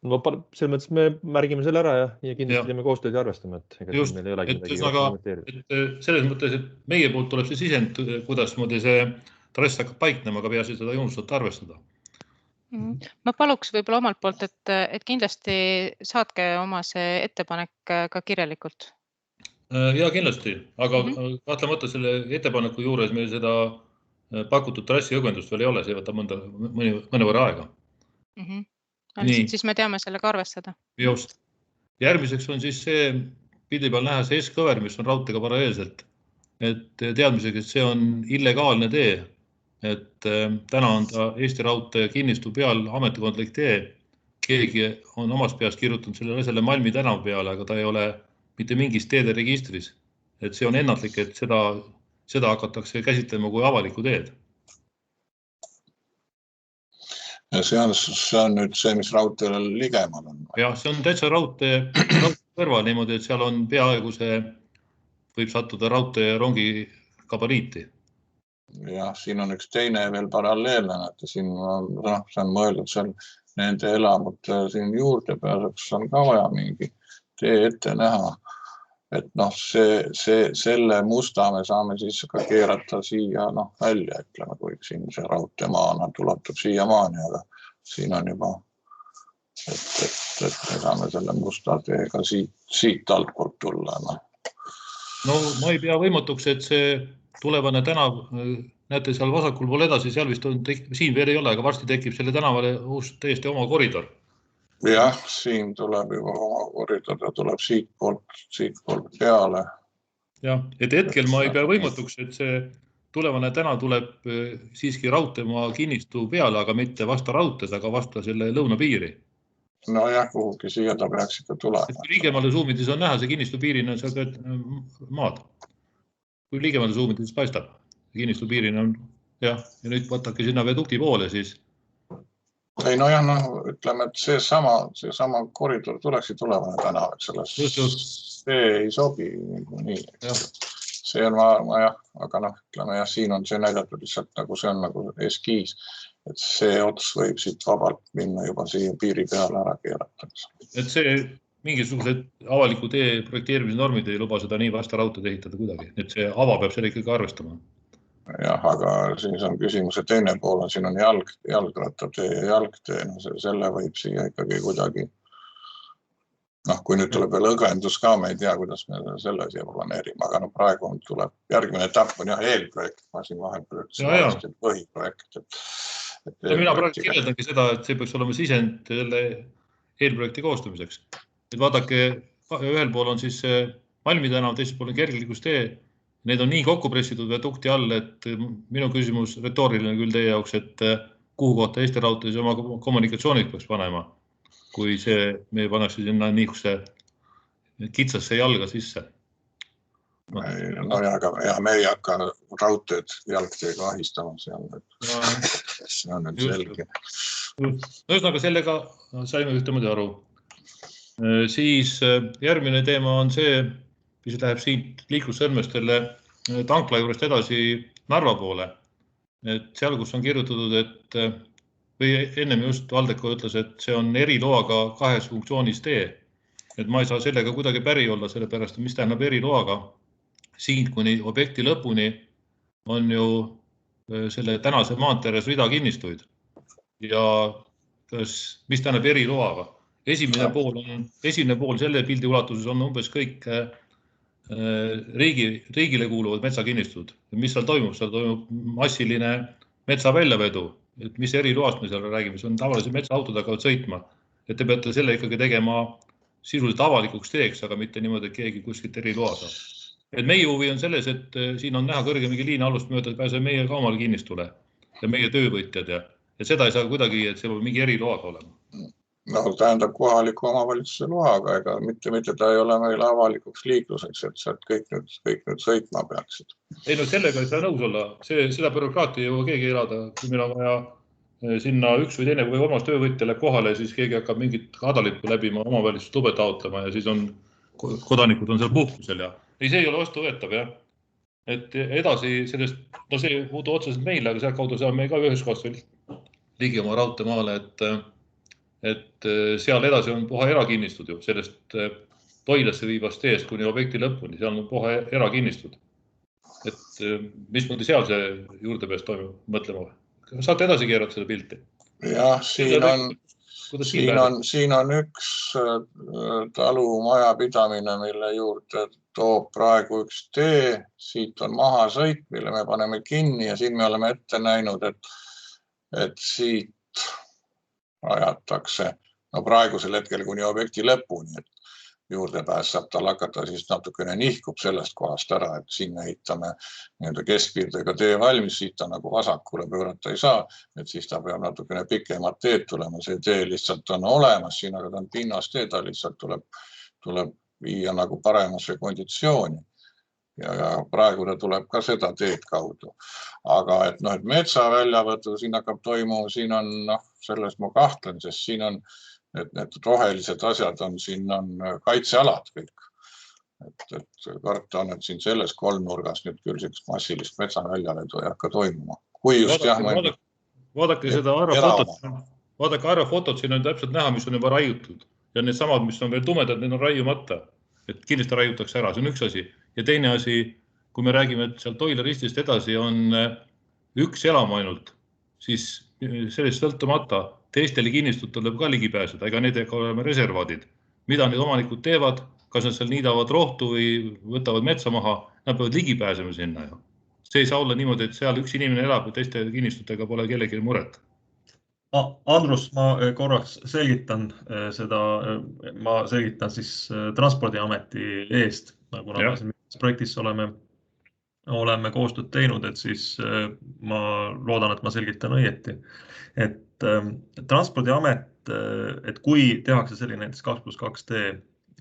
No selles mõttes me märgime selle ära ja kindlasti teeme koostööd ja arvestame, et ega just, meil ei olegi midagi kommenteerida. Selles mõttes, et meie poolt tuleb see sisend, kuidas see trass hakkab paiknema, aga peaasi seda unustada arvestada. Ma paluks võib-olla omalt poolt, et kindlasti saatke oma see ettepanek ka kirjalikult. Ja kindlasti, aga kahtlemata selle ettepaneku juures meil seda pakutud trassi õgvendust veel ei ole, see võtab mõne võrra aega. Siis me teame sellega arvestada. Just. Järgmiseks on siis see pildi peal näha see S-kõver, mis on raudteega paralleelselt. Et teadmiseks, et see on illegaalne tee. Et täna on ta Eesti raudtee kinnistu peal ametikondlik tee. Keegi on omast peast kirjutanud selle Malmi tänav peale, aga ta ei ole mitte mingis teede registris. Et see on ennatlik, et seda hakatakse käsitlema kui avalikku teed. Ja see on nüüd see, mis raudteele ligemal on. Jah, see on täitsa raudtee kõrval niimoodi, et seal on peaaegu see võib sattuda raudtee ja rongi gabariiti. Jah, siin on üks teine veel paralleelne, et siin see on mõeldud seal nende elamute siin juurde pääseks, on ka vaja mingi tee ette näha. Et selle musta me saame siis ka keerata siia välja, ütleme, kui siin see raudteemaana tulatub siia maani, aga siin on juba, et me saame selle musta teega siit altpoolt tulla. No ma ei pea võimatuks, et see tulevane tänav, näete seal vasakul pool edasi, seal vist on, siin veel ei ole, aga varsti tekib selle tänavale uus täiesti oma koridor. Jah, siin tuleb juba oma koridor ja tuleb siit poolt peale. Jah, et hetkel ma ei pea võimatuks, et see tulevane tänav tuleb siiski raudteemaa kinnistu peale, aga mitte vasta raudteed, aga vasta selle lõunapiiri. No jah, kuhugi siia ta peaks ikka tulema. Kui ligemale suumides on näha, see kinnistu piirina on seal maad. Kui ligemale suumides paistab, kinnistu piirina on, jah, ja nüüd võtake sinna vedukti poole siis. Ei, ütleme, et see sama koridor tuleks tulevane tänav, et see ei sobi nii. See on jah, aga ütleme jah, siin on see näidatud lihtsalt nagu see on nagu eskiis, et see ots võib siit vabalt minna juba siia piiri peale ära keerata. Et see mingisugused avaliku tee projekteerimise normid ei luba seda nii vasta raudteed ehitada kuidagi, et see ava peab selle ikkagi arvestama. Jah, aga siis on küsimuse teine pool, siin on jalgrattatee ja jalgtee, selle võib siia ikkagi kuidagi, kui nüüd tuleb veel õgvendus ka, me ei tea, kuidas me selle siia planeerime, aga praegu tuleb järgmine etapp on jah eelprojekt, ma siin vahepeal põhiprojekt. Mina praegu kirjeldangi seda, et see peaks olema sisend selle eelprojekti koostamiseks. Et vaadake, ühel pool on siis Malmi tänav, teisel pool on kergliiklustee. Need on nii kokku pressitud vedukti all, et minu küsimus retooriline küll teie jaoks, et kuhu kohta Eesti raudtees oma kommunikatsioonid peaks panema, kui me pannakse sinna niisuguse kitsasse jalga sisse. No ja me ei hakka raudteed jalgteega ahistama seal. See on nüüd selge. Ühesõnaga sellega saime ühtemoodi aru. Siis järgmine teema on see, mis läheb siit liiklussõrmestele tankla juurest edasi Narva poole. Et seal, kus on kirjutatud, et või ennem just Valdeko ütles, et see on eriloaga 2 funktsioonis tee. Et ma ei saa sellega kuidagi päri olla, sellepärast, mis tähendab eriloaga. Siin kuni objekti lõpuni on ju selle tänase maanteeres rida kinnistuid. Ja mis tähendab eriloaga? Esimene pool selle pildi ulatuses on umbes kõik riigile kuuluvad metsakinnistud. Mis seal toimub? Seal toimub massiline metsa väljavedu. Et mis eriloast me seal räägime? See on tavaliselt metsaautod hakkavad sõitma. Et te peate selle ikkagi tegema sisuliselt avalikuks teeks, aga mitte niimoodi, et keegi kuskilt eriloa saab. Et meie huvi on selles, et siin on näha kõrgemegi liinaalust mööda, et pääseb meie ka omale kinnistule ja meie töövõtjad. Ja seda ei saa kuidagi, et see peab mingi eriloaga olema. No tähendab kohaliku omavalitsuse loaga, ega mitte ta ei ole meil avalikuks liikluseks, et sealt kõik nüüd sõitma peaksid. Ei, no sellega ei saa nõus olla. Seda bürokraatia ei jõua keegi elada. Kui meil on vaja sinna üks või teine või kolmas töövõtja läheb kohale, siis keegi hakkab mingit hadalippu läbima omavalitsust lube taotlema ja siis on kodanikud on seal puhkusel ja ei, see ei ole vastuvõetav, jah. Et edasi sellest, no see puudu otseselt meile, aga seal kaudu saame ka ühes kohas veel ligi oma raudteemaale, et seal edasi on puha erakinnistud ju, sellest Toilasse viivast teest kuni objekti lõpuni, seal on puha erakinnistud. Et mismoodi seal see juurdepääs toimub, mõtlema või? Saate edasi keerata seda pilti? Jah, siin on üks talumajapidamine, mille juurde toob praegu üks tee, siit on maha sõit, mille me paneme kinni ja siin me oleme ette näinud, et siit rajatakse praegusel hetkel kuni objekti lõpuni, et juurdepääs saab tal hakata siis natukene nihkub sellest kohast ära, et siin ehitame keskpiirdega tee valmis, siit ta nagu vasakule pöörata ei saa, et siis ta peab natukene pikemat teed tulema, see tee lihtsalt on olemas siin, aga ta on pinnastee, ta lihtsalt tuleb viia nagu paremasse konditsiooni ja praegu ta tuleb ka seda teed kaudu. Aga et metsa väljavõtu siin hakkab toimuma, siin on selles ma kahtlen, sest siin on need rohelised asjad on siin on kaitsealad kõik. Et karta on, et siin selles kolmnurgas nüüd küll sellist massilist metsa väljavedu ei hakka toimuma. Kui just vaadake seda aerofotot, siin on täpselt näha, mis on juba raiutud. Ja need samad, mis on veel tumedad, need on raiumata. Et kindlasti raiutakse ära, see on üks asi. Ja teine asi, kui me räägime, et seal Toila ristist edasi on üks elam ainult, siis sellest sõltumata teistele kinnistutele tuleb ka ligi pääseda, ega need ega oleme reservaadid. Mida need omanikud teevad, kas nad seal niidavad rohtu või võtavad metsa maha, nad peavad ligi pääsema sinna. See ei saa olla niimoodi, et seal üks inimene elab ja teiste kinnistutega pole kellelgi muret. Andrus, ma korraks selgitan seda, ma selgitan siis Transpordiameti eest, kuna me siin projektis oleme koostööd teinud, et siis ma loodan, et ma selgitan õieti. Et Transpordiamet, et kui tehakse selline näiteks 2+2 tee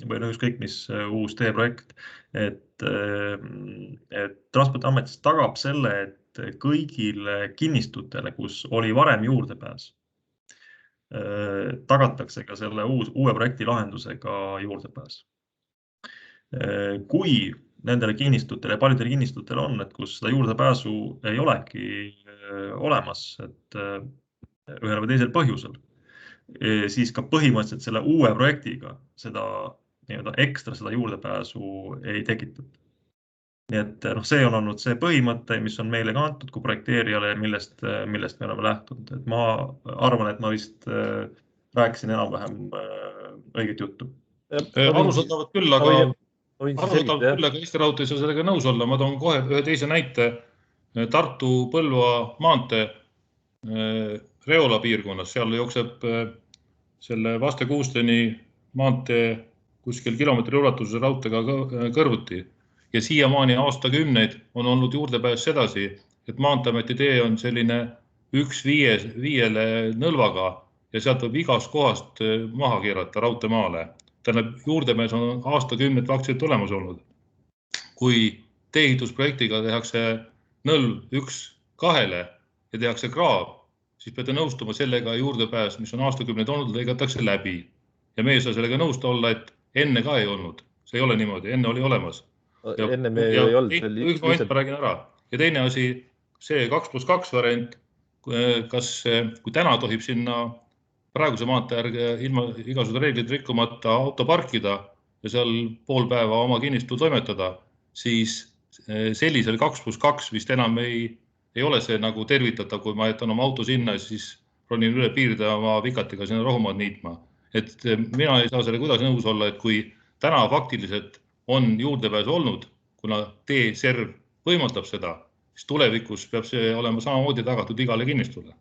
või ükskõik mis uus teeprojekt, et Transpordiamet tagab selle, et kõigile kinnistutele, kus oli varem juurdepääs, tagatakse ka selle uue projekti lahendusega juurdepääs. Kui nendele kinnistutele ja paljudele kinnistutele on, et kus seda juurdepääsu ei olegi olemas, et ühel või teisel põhjusel, siis ka põhimõtteliselt selle uue projektiga seda ekstra seda juurdepääsu ei tekitata. Nii et see on olnud see põhimõte, mis on meile kantud kui projekteerijale ja millest me oleme lähtunud. Et ma arvan, et ma vist rääkisin enam-vähem õiget juttu. Arusaadavad küll, aga Eesti Raudtee ei saa sellega nõus olla. Ma toon kohe ühe teise näite. Tartu-Põlva maantee Reola piirkonnas, seal jookseb selle Vaste Kuusteni maantee kuskil kilomeetri ulatuses raudteega kõrvuti ja siiamaani aastakümneid on olnud juurdepääs sedasi, et Maanteeameti tee on selline 1/5 nõlvaga ja sealt võib igast kohast maha keerata raudteemaale. tähendab, juurdemees on aastakümneid aktsiaid tulemas olnud. Kui tee-ehitusprojektiga tehakse nõlv 1-2 ja tehakse kraav, siis peate nõustuma sellega juurdepääs, mis on aastakümneid olnud, lõigatakse läbi. Ja me ei saa sellega nõusta olla, et enne ka ei olnud. See ei ole niimoodi, enne oli olemas. Enne me ei olnud. Üks moment ma räägin ära. Ja teine asi, see 2+2 variant, kui täna tohib sinna praeguse maanteärge ilma igasuguse reeglid rikkumata auto parkida ja seal pool päeva oma kinnistu toimetada, siis sellisel 2+2 vist enam ei ole see nagu tervitatav, kui ma jätan oma auto sinna ja siis ronin üle piirde oma vikatiga sinna rohumaad niitma. Et mina ei saa selle kuidagi nõus olla, et kui täna faktiliselt on juurdepääs olnud, kuna T-serv võimaldab seda, siis tulevikus peab see olema samamoodi tagatud igale kinnistule.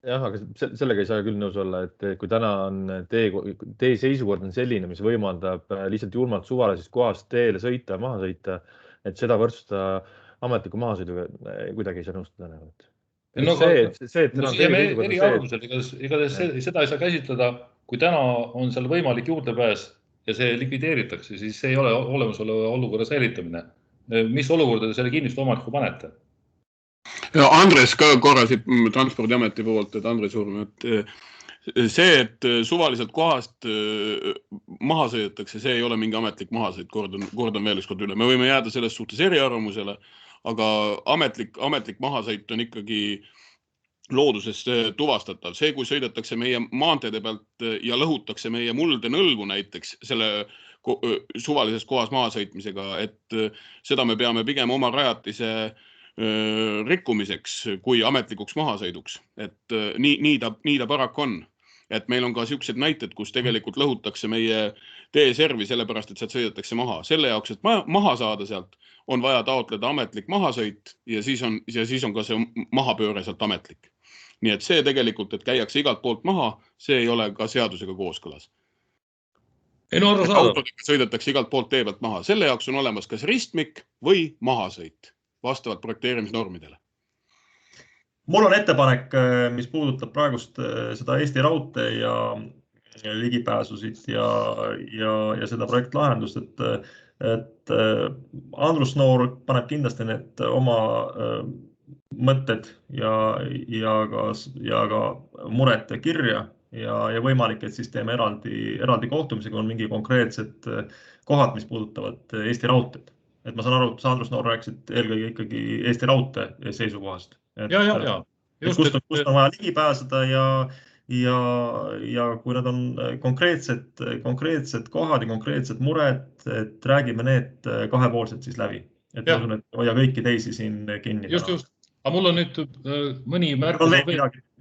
Jah, aga sellega ei saa küll nõus olla, et kui täna on tee seisukord on selline, mis võimaldab lihtsalt julmalt suvalisest kohast teele sõita, maha sõita, et seda võrdsustada ametliku mahasõiduga kuidagi ei saa nõustada. Igatahes seda ei saa käsitleda, kui täna on seal võimalik juurdepääs ja see likvideeritakse, siis see ei ole olemasoleva olukorra säilitamine. Mis olukorda te selle kinnistu omaniku panete? Ja Andres ka korra siit Transpordiameti poolt, et Andres Urm, et see, et suvaliselt kohast maha sõidetakse, see ei ole mingi ametlik mahasõit, kordan veel üks kord üle. Me võime jääda selles suhtes eriarvamusele, aga ametlik mahasõit on ikkagi looduses tuvastatav. See, kui sõidetakse meie maanteede pealt ja lõhutakse meie mulde nõlvu näiteks selle suvalises kohas mahasõitmisega, et seda me peame pigem oma rajatise rikkumiseks kui ametlikuks mahasõiduks. Et nii ta paraku on. Et meil on ka sellised näited, kus tegelikult lõhutakse meie tee-servi sellepärast, et sealt sõidetakse maha. Selle jaoks, et maha saada sealt, on vaja taotleda ametlik mahasõit ja siis on ka see mahapööre sealt ametlik. Nii et see tegelikult, et käiakse igalt poolt maha, see ei ole ka seadusega kooskõlas. Autodega sõidetakse igalt poolt tee pealt maha. Selle jaoks on olemas kas ristmik või mahasõit vastavalt projekteerimisnormidele. Mul on ettepanek, mis puudutab praegust seda Eesti Raudtee ja ligipääsusid ja seda projektlahendust, et Andrus Noor paneb kindlasti need oma mõtted ja ka mured kirja ja võimalik, et siis teeme eraldi kohtumisega on mingi konkreetsed kohad, mis puudutavad Eesti Raudteed. Et ma saan aru, et Andrus Noor rääkisid eelkõige ikkagi Eesti Raudtee seisukohast. Kust on vaja ligi pääseda ja kui nad on konkreetsed kohad ja konkreetsed mured, et räägime need kahepoolselt siis läbi. Et ma usun, et hoia kõiki teisi siin kinni. Just. Aga mul on nüüd mõni märk.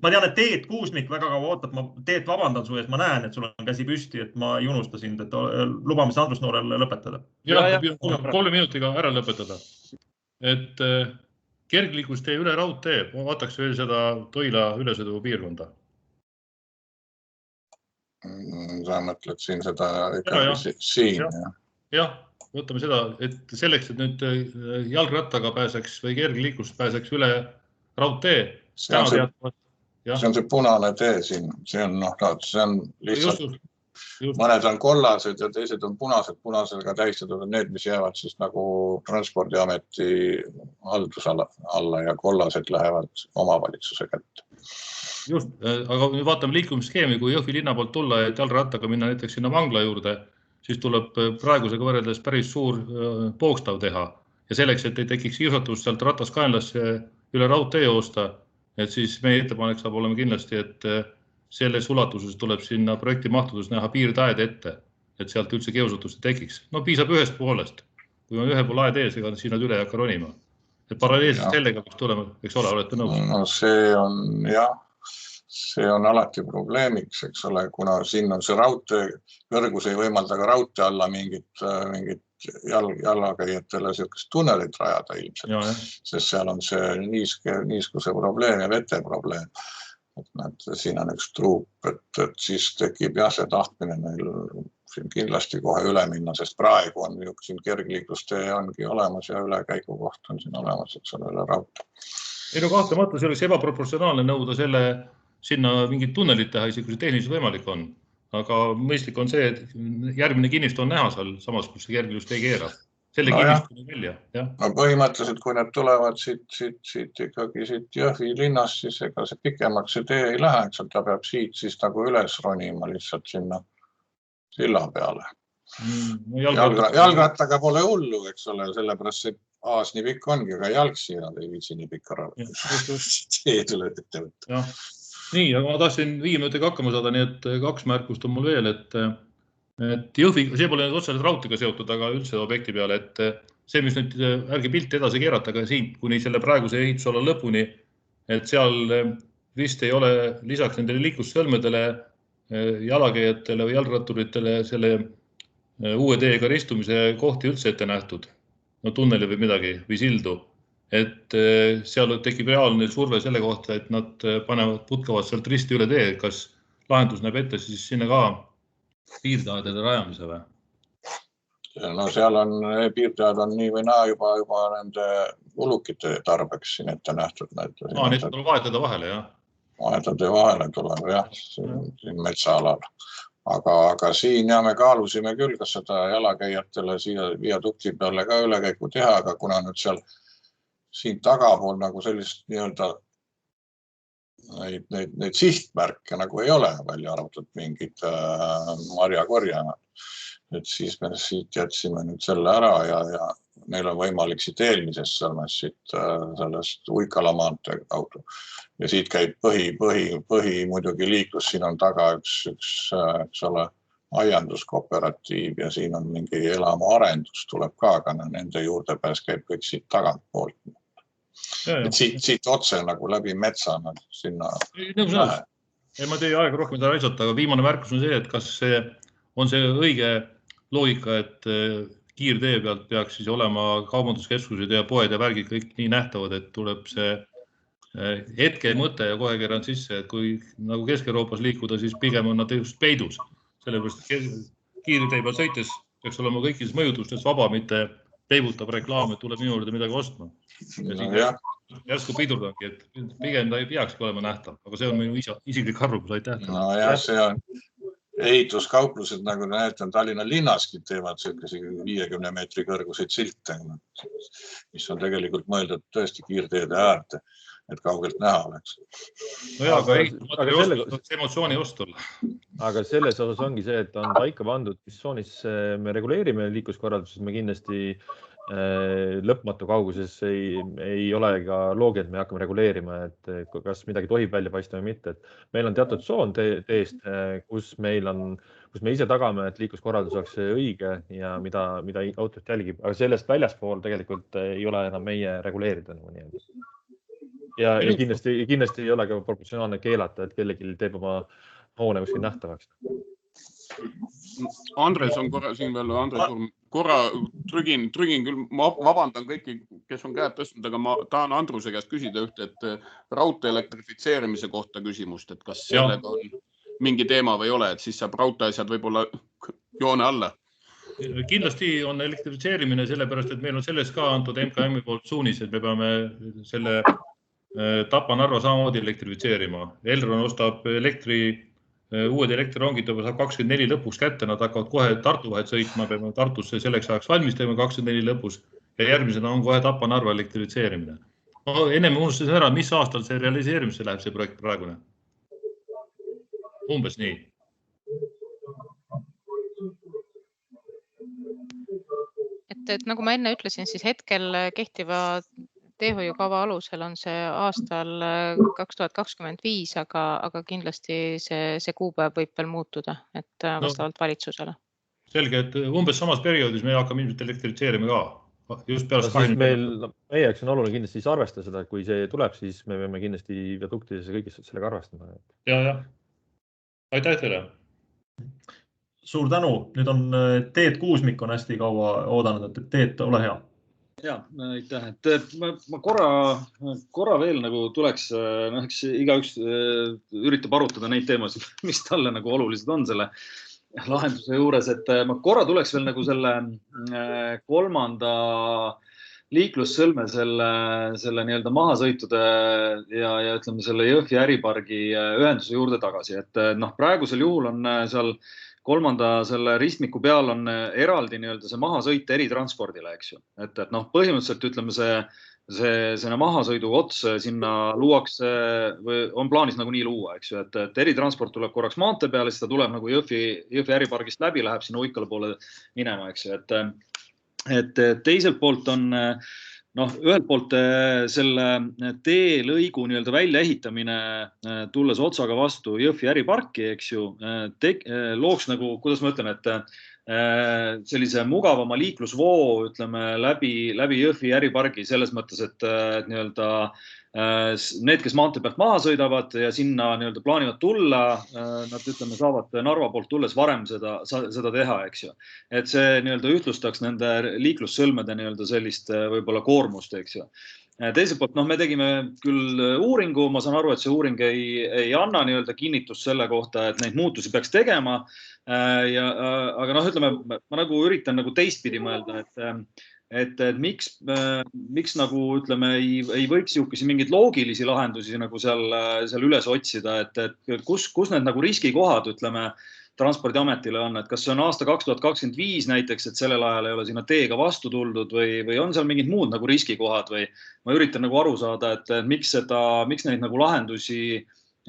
Ma tean, et Teet Kuusmik väga kaua ootab. Ma Teet vabandan su ees. Ma näen, et sul on käsi püsti, et ma ei unusta sind, et lubame Andrus Noorele lõpetada. Ja, 3 minutiga ära lõpetada. Et kergliiklustee üle raudtee, vaataks veel seda Toila ülesõidu piirkonda. Sa mõtled siin seda siin. Jah, võtame seda, et selleks, et nüüd jalgrattaga pääseks või kergliiklust pääseks üle raudtee. See on see punane tee siin. See on lihtsalt, mõned on kollased ja teised on punased. Punasega tähistatud on need, mis jäävad siis nagu Transpordiameti haldusala alla ja kollased lähevad omavalitsuse kätte. Just, aga nüüd vaatame liikumiskeemi, kui Jõhvi linna poolt tulla, et jalgrattaga minna näiteks sinna Mangla juurde, siis tuleb praegusega võrreldes päris suur pookstav teha. Ja selleks, et ei tekiks kiusatus sealt rataskaenlasse üle raudtee joosta, et siis meie ettepanek saab olema kindlasti, et selles ulatuses tuleb sinna projekti mahtudes näha piirdaed ette, et sealt üldse kiusatust ei tekiks. No piisab ühest poolest. Kui on ühe pool aed ees, ega sinna üle ei hakka ronima. Et paralleelselt sellega peaks tulema, eks ole, olete nõus? No see on alati probleemiks, eks ole, kuna siin on see raudtee, kõrgus ei võimalda ka raudtee alla mingit jalakäijatele sellist tunnelit rajada ilmselt, sest seal on see niiskuse probleem ja vete probleem. Siin on üks truup, et siis tekib see tahtmine meil siin kindlasti kohe üle minna, sest praegu on siin kergliiklustee ongi olemas ja ülekäigu koht on siin olemas, et seal üle raudtee. Ei no kahtlemata see oleks ebaproportsionaalne nõuda sinna mingit tunnelit teha, isegi kui see tehniliselt võimalik on. aga mõistlik on see, et järgmine kinnistu on näha seal samas, kus see kergliiklustee keerab. Selle No kinnistuni välja, jah. No põhimõtteliselt, kui need tulevad siit ikkagi siit Jõhvi linnast, siis ega see pikemaks see tee ei lähe, ta peab siit siis nagu üles ronima lihtsalt sinna silla peale. Jalgrattaga pole hullu, eks ole, sellepärast see aas nii pikk ongi, aga jalgsi nad ei viitsi nii pikka teed üle ette võtta. Nii, aga ma tahtsin 5 minutiga hakkama saada, nii et 2 märkust on mul veel, et Jõhvi, see pole otseselt raudteega seotud, aga üldse objekti peale, et see, mis nüüd ärge pilti edasi keerata, aga siin kuni selle praeguse ehitusala lõpuni, et seal vist ei ole lisaks nendele liiklussõlmedele jalakäijatele või jalgratturitele selle uue teega ristumise kohti üldse ette nähtud. No tunneli või midagi või sildu. Et seal tekib reaalne surve selle kohta, et nad putkavad sealt risti üle tee, kas lahendus näeb ette siis sinna ka piirdeaedade rajamise või? No seal on, piirdead on nii või naa juba nende ulukite tarbeks siin ette nähtud. Need tuleb vahetada vahele, jah? Vahetada vahele tuleb, jah, siin metsaalal. Aga siin me kaalusime küll, kas seda jalakäijatele siia viadukti peale ka ülekäiku teha, aga kuna nüüd seal siin tagapool nagu sellist nii-öelda neid sihtmärke nagu ei ole välja arvatud mingid marjakorjamad. Et siis me siit jätsime nüüd selle ära ja neil on võimalik siit eelmisest siit sellest Uikala maantee kaudu. Ja siit käib põhi muidugi liiklus, siin on taga üks aianduskooperatiiv ja siin on mingi elamu arendus tuleb ka, aga nende juurdepääs käib kõik siit tagantpoolt. Et siit otse nagu läbi metsa sinna lähe. Ma teie aega rohkem ei raisata, aga viimane märkus on see, et kas see on see õige loogika, et kiirtee pealt peaks siis olema kaubanduskeskused ja poed ja värgid kõik nii nähtavad, et tuleb see hetke mõte ja kohe keerand sisse, et kui nagu Kesk-Euroopas liikuda, siis pigem on nad just peidus. Sellepärast kiirtee peal sõites peaks olema kõikides mõjutustes vaba, mitte peibutab reklaam, et tuleb minu juurde midagi ostma. Järsku pidurdangi, et pigem ta ei peakski olema nähtav, aga see on minu isiklik arvamus, aitäh. No jah, see on ehituskauplused, nagu näetan, Tallinna linnaski teevad 50 meetri kõrguseid silte, mis on tegelikult mõeldud tõesti kiirteede äärde, et kaugelt näha oleks. No jah, aga emotsiooni ostul. Aga selles osas ongi see, et on paika pandud, mis tsoonis me reguleerime liikluskorralduses, me kindlasti lõpmatu kauguses ei ole ka loogi, et me hakkame reguleerima, et kas midagi tohib välja paista või mitte. Et meil on teatud tsoon teest, kus me ise tagame, et liikluskorraldus oleks õige ja mida autot jälgib, aga sellest väljaspool tegelikult ei ole enam meie reguleerida. Ja kindlasti ei ole ka proportsionaalne keelata, et kellelgi teeb oma hoone kuskil nähtavaks. Andres on korra siin veel, korra trügin küll, ma vabandan kõiki, kes on käed tõstnud, aga ma tahan Andruse käest küsida ühte, et raudtee elektrifitseerimise kohta küsimust, et kas sellega on mingi teema või ei ole, et siis saab raudteeasjad võib-olla joone alla. Kindlasti on elektrifitseerimine sellepärast, et meil on selles ka antud MKM-i poolt suunis, et me peame selle Tapa-Narva samamoodi elektrifitseerima. Elron ostab uued elektrirongid saab 24 lõpuks kätte, nad hakkavad kohe Tartu vahet sõitma, peame Tartusse selleks ajaks valmis teeme 24 lõpus ja järgmisena on kohe Tapa-Narva elektrifitseerimine. Ennem unustasin ära, mis aastal see realiseerimisse läheb see projekt praegune? Umbes nii. Et nagu ma enne ütlesin, siis hetkel kehtiva teehoiukava alusel on see aastal 2025, aga kindlasti see kuupäev võib veel muutuda, et vastavalt valitsusele. Selge, et umbes samas perioodis me hakkame ilmselt elektrifitseerima ka. Just pärast meie jaoks on oluline kindlasti arvestada seda, kui see tuleb, siis me peame kindlasti viaduktides ja kõigis sellega arvestama. Ja. Aitäh teile! Suur tänu! Nüüd on Teet Kuusmik on hästi kaua oodanud, et Teet, ole hea! Ja, aitäh. Et ma korra veel nagu tuleks, igaüks üritab arutada neid teemasid, mis talle nagu olulised on selle lahenduse juures, et ma korra tuleks veel nagu selle kolmanda liiklussõlme selle nii-öelda mahasõitude ja ütleme selle Jõhvi äripargi ühenduse juurde tagasi, et noh, praegusel juhul on seal kolmanda selle ristmiku peal on eraldi nii-öelda see mahasõit eritranspordile, eks ju, et noh, põhimõtteliselt ütleme see mahasõidu ots sinna luuakse või on plaanis nagu nii luua, eks ju, et eritransport tuleb korraks maantee peale, siis ta tuleb nagu Jõhvi äripargist läbi, läheb sinna Uikala poole minema, eks ju, et teiselt poolt on noh, ühelt poolt selle teelõigu nii-öelda väljaehitamine, tulles otsaga vastu Jõhvi äriparki, eks ju, looks nagu, kuidas ma ütlen, et sellise mugavama liiklusvoo, ütleme, läbi Jõhvi äripargi selles mõttes, et nii-öelda need, kes maantee pealt maha sõidavad ja sinna nii-öelda plaanivad tulla, nad ütleme, saavad Narva poolt tulles varem seda teha, eks ju. Et see nii-öelda ühtlustaks nende liiklussõlmede nii-öelda sellist võib-olla koormust, eks ju. Teiselt poolt, noh, me tegime küll uuringu, ma saan aru, et see uuring ei anna nii-öelda kinnitust selle kohta, et neid muutusi peaks tegema. Aga noh, ütleme, ma nagu üritan nagu teistpidi mõelda, et miks nagu ütleme, ei võiks juhkisi mingeid loogilisi lahendusi nagu seal üles otsida, et kus need nagu riskikohad, ütleme, Transpordiametile on, et kas see on aasta 2025 näiteks, et sellel ajal ei ole sinna teega vastu tuldud või on seal mingid muud nagu riskikohad või ma üritan nagu aru saada, et miks neid nagu lahendusi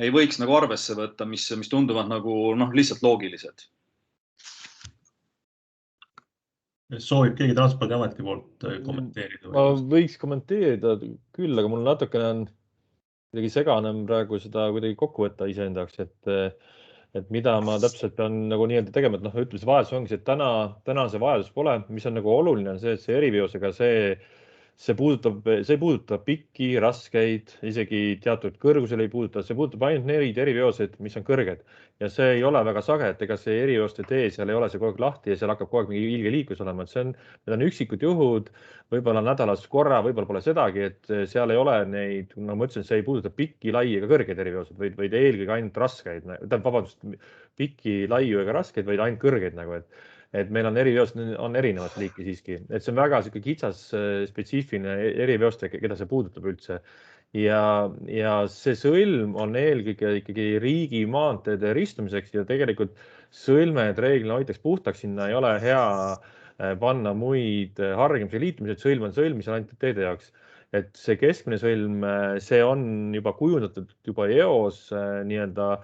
ei võiks nagu arvesse võtta, mis tunduvad nagu lihtsalt loogilised. Soovib keegi Transpordiameti poolt kommenteerida? Ma võiks kommenteerida küll, aga mul natukene on kuidagi seganem praegu seda kuidagi kokku võtta iseendaks, et mida ma täpselt pean nagu nii-öelda tegema, et ütleme, see vajadus ongi, et täna see vajadus pole, mis on nagu oluline, on see, et see eriveosega see puudutab pikki, raskeid, isegi teatud kõrgusel ei puuduta, see puudutab ainult neid eriveoseid, mis on kõrged ja see ei ole väga sage, et ega see eriveoste tee, seal ei ole see kogu aeg lahti ja seal hakkab kogu aeg mingi ilge liiklus olema, et need on üksikud juhud, võib-olla nädalas korra, võib-olla pole sedagi, et seal ei ole neid, nagu ma ütlesin, see ei puuduta pikki, lai ega kõrgeid eriveoseid, vaid eelkõige ainult raskeid, pikki, laiu ega raskeid, vaid ainult kõrgeid nagu, et meil on eriveosed on erinevat liiki siiski, et see on väga kitsas spetsiifiline eriveoste, keda see puudutab üldse. Ja see sõlm on eelkõige ikkagi riigi maanteede ristumiseks ja tegelikult sõlmed reeglina hoitaks puhtaks, sinna ei ole hea panna muid hargimise liitumised, sõlm on sõlm, mis on ainult teede jaoks. Et see keskmine sõlm, see on juba kujundatud juba eos nii-öelda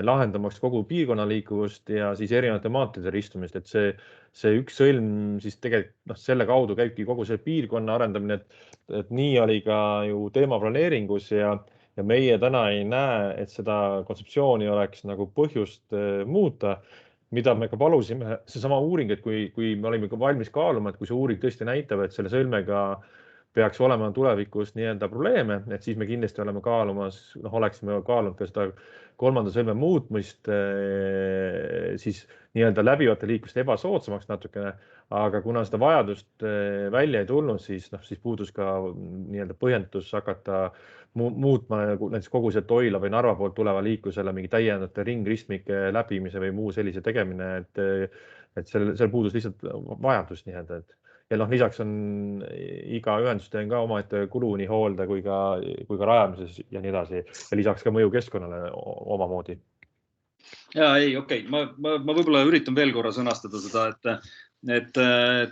lahendamaks kogu piirkonna liikuvust ja siis erinevate maanteede ristumist, et see üks sõlm siis tegelikult selle kaudu käibki kogu see piirkonna arendamine, et nii oli ka ju teemaplaneeringus ja meie täna ei näe, et seda kontseptsiooni oleks nagu põhjust muuta, mida me ka palusime, seesama uuring, et kui me olime valmis kaaluma, et kui see uuring tõesti näitab, et selle sõlmega peaks olema tulevikus nii-öelda probleeme, et siis me kindlasti oleme kaalumas, oleksime kaalunud ka seda kolmanda sõlme muutmist siis nii-öelda läbivate liiklust ebasoodsamaks natukene, aga kuna seda vajadust välja ei tulnud, siis puudus ka nii-öelda põhjendus hakata muutma näiteks kogu see Toila või Narva poolt tuleva liiklusele mingi täiendavate ringristmike läbimise või muu sellise tegemine, et seal puudus lihtsalt vajadus nii-öelda, ja lisaks on iga ühendustöö ka omaette kulu nii hoolde kui ka rajamises ja nii edasi ja lisaks ka mõju keskkonnale omamoodi. Ja ei, okei. Ma võib-olla üritan veel korra sõnastada seda, et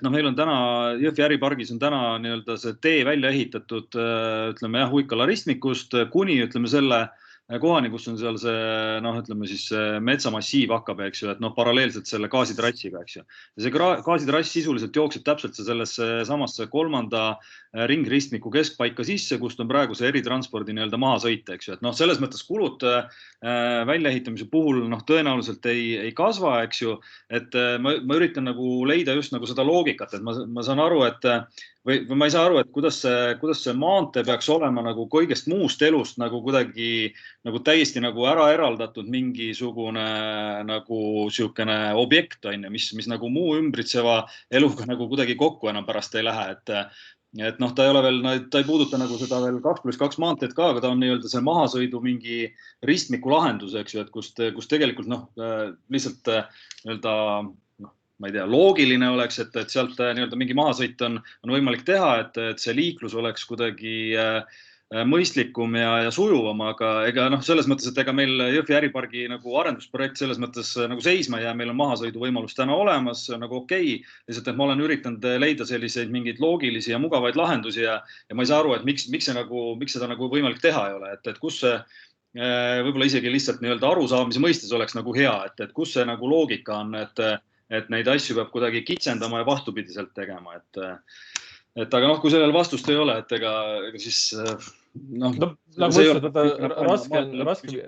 meil on täna Jõhvi äripargis on täna nii-öelda see tee välja ehitatud, ütleme Uikala ristmikust kuni ütleme selle kohani, kus on seal see, ütleme siis metsamassiiv hakkab, eks ju, et paralleelselt selle gaasitrassiga, eks ju. Ja see gaasitrass sisuliselt jookseb täpselt sellesse samasse kolmanda ringristmiku keskpaika sisse, kust on praegu see eritranspordi nii-öelda maha sõita, eks ju. Et selles mõttes kulud väljaehitamise puhul tõenäoliselt ei kasva, eks ju. Et ma üritan nagu leida just nagu seda loogikat, et ma saan aru, et või ma ei saa aru, et kuidas see maantee peaks olema nagu kõigest muust elust nagu kuidagi nagu täiesti nagu ära eraldatud mingisugune nagu siukene objekt on ja mis nagu muu ümbritseva eluga nagu kuidagi kokku enam pärast ei lähe, et ta ei ole veel, ta ei puuduta nagu seda veel 2+2 maanteed ka, aga ta on nii-öelda see mahasõidu mingi ristmiku lahendus, eks ju, et kus tegelikult lihtsalt nii-öelda ma ei tea, loogiline oleks, et sealt nii-öelda mingi mahasõit on võimalik teha, et see liiklus oleks kuidagi mõistlikum ja sujuvam, aga ega selles mõttes, et ega meil Jõhvi äripargi nagu arendusprojekt selles mõttes nagu seisma ja meil on mahasõidu võimalus täna olemas, see on nagu okei. Lihtsalt, et ma olen üritanud leida selliseid mingeid loogilisi ja mugavaid lahendusi ja ma ei saa aru, et miks seda nagu võimalik teha ei ole, et kus see võib-olla isegi lihtsalt nii-öelda arusaamise mõistes oleks nagu hea, et kus see nagu loogika on, et neid asju peab kuidagi kitsendama ja vastupidiselt tegema, aga kui sellel vastust ei ole, et ega siis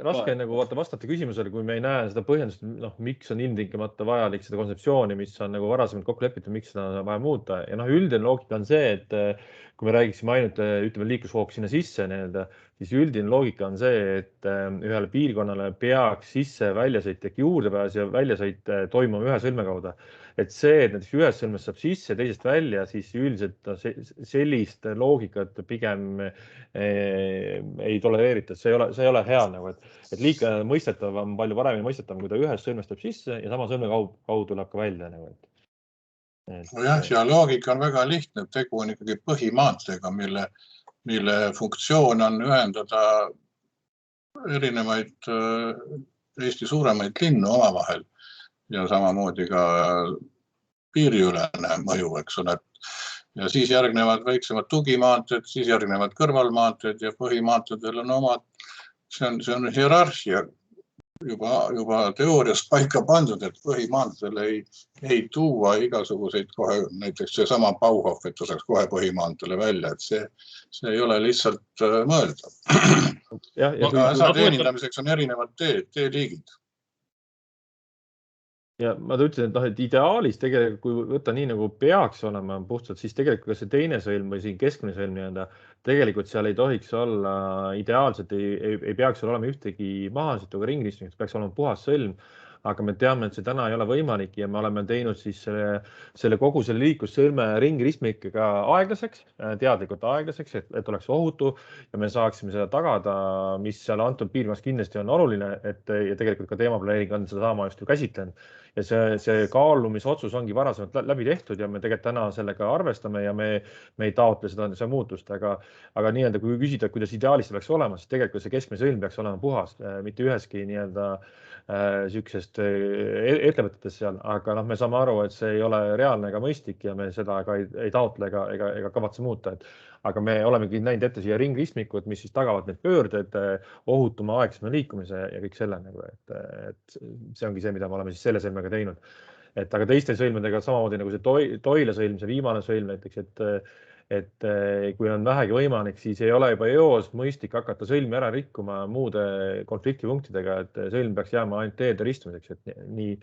raske nagu vastata küsimusele, kui me ei näe seda põhjendust, miks on ilmtingimata vajalik seda kontseptsiooni, mis on nagu varasemalt kokku lepitud, miks seda on vaja muuta. Ja üldine loogika on see, et kui me räägiksime ainult liiklusvoog sinna sisse, siis üldine loogika on see, et ühele piirkonnale peaks sisse väljasõit ehk juurdepääs ja väljasõit toimuma ühe sõlme kaudu. Et see, et näiteks ühest sõlmest saab sisse ja teisest välja, siis üldiselt sellist loogikat pigem ei tolereerita. See ei ole hea, et liikleja mõistetav on palju paremini mõistetav, kui ta ühest sõlmest saab sisse ja sama sõlme kaudu tuleb ka välja. Ja loogika on väga lihtne. Tegu on ikkagi põhimaanteega, mille funktsioon on ühendada erinevaid Eesti suuremaid linnu omavahel. Ja samamoodi ka piiriülene mõju, eks ole. Ja siis järgnevad väiksemad tugimaanteed, siis järgnevad kõrvalmaanteed ja põhimaanteedel on omad. See on hierarhia juba teoorias paika pandud, et põhimaanteedel ei tuua igasuguseid kohe, näiteks see sama Bauhof, et saaks kohe põhimaanteele välja, et see ei ole lihtsalt mõeldav. Aga teenindamiseks on erinevad teeliigid. Ja ma ütlen, et ideaalis tegelikult, kui võtta nii nagu peaks olema puhtalt, siis tegelikult see teine sõlm või siin keskmine sõlm tegelikult seal ei tohiks olla ideaalselt, ei peaks olema ühtegi mahasõitu või ringristmist, peaks olema puhas sõlm, aga me teame, et see täna ei ole võimalik ja me oleme teinud siis kogu selle liiklussõlme ringristmikuga aeglaseks, teadlikult aeglaseks, et oleks ohutu ja me saaksime seda tagada, mis seal antud piirkonnas kindlasti on oluline, ja tegelikult ka teemaplaneering on seda sama just ju käsitlenud. Ja see kaalumisotsus ongi varasemalt läbi tehtud ja me tegelikult täna sellega arvestame ja me ei taotle seda muutust, aga nii-öelda kui küsida, kuidas ideaalist peaks olema, siis tegelikult see keskmine sõlm peaks olema puhas, mitte üheski nii-öelda sükesest ettevõtetes seal, aga me saame aru, et see ei ole reaalne ega mõistlik ja me seda ei taotle ega kavatse muuta. Aga me olemegi näinud ette siia ringristmikud, mis siis tagavad need pöörded, ohutuma aegsema liikumise ja kõik selle. Et see ongi see, mida me oleme siis selle sõlmega teinud. Aga teiste sõlmedega samamoodi nagu see Toila sõlm, see viimane sõlm näiteks, et kui on vähegi võimalik, siis ei ole juba eos mõistlik hakata sõlmi ära rikkuma muude konfliktipunktidega, et sõlm peaks jääma ainult teede ristumiseks, et nii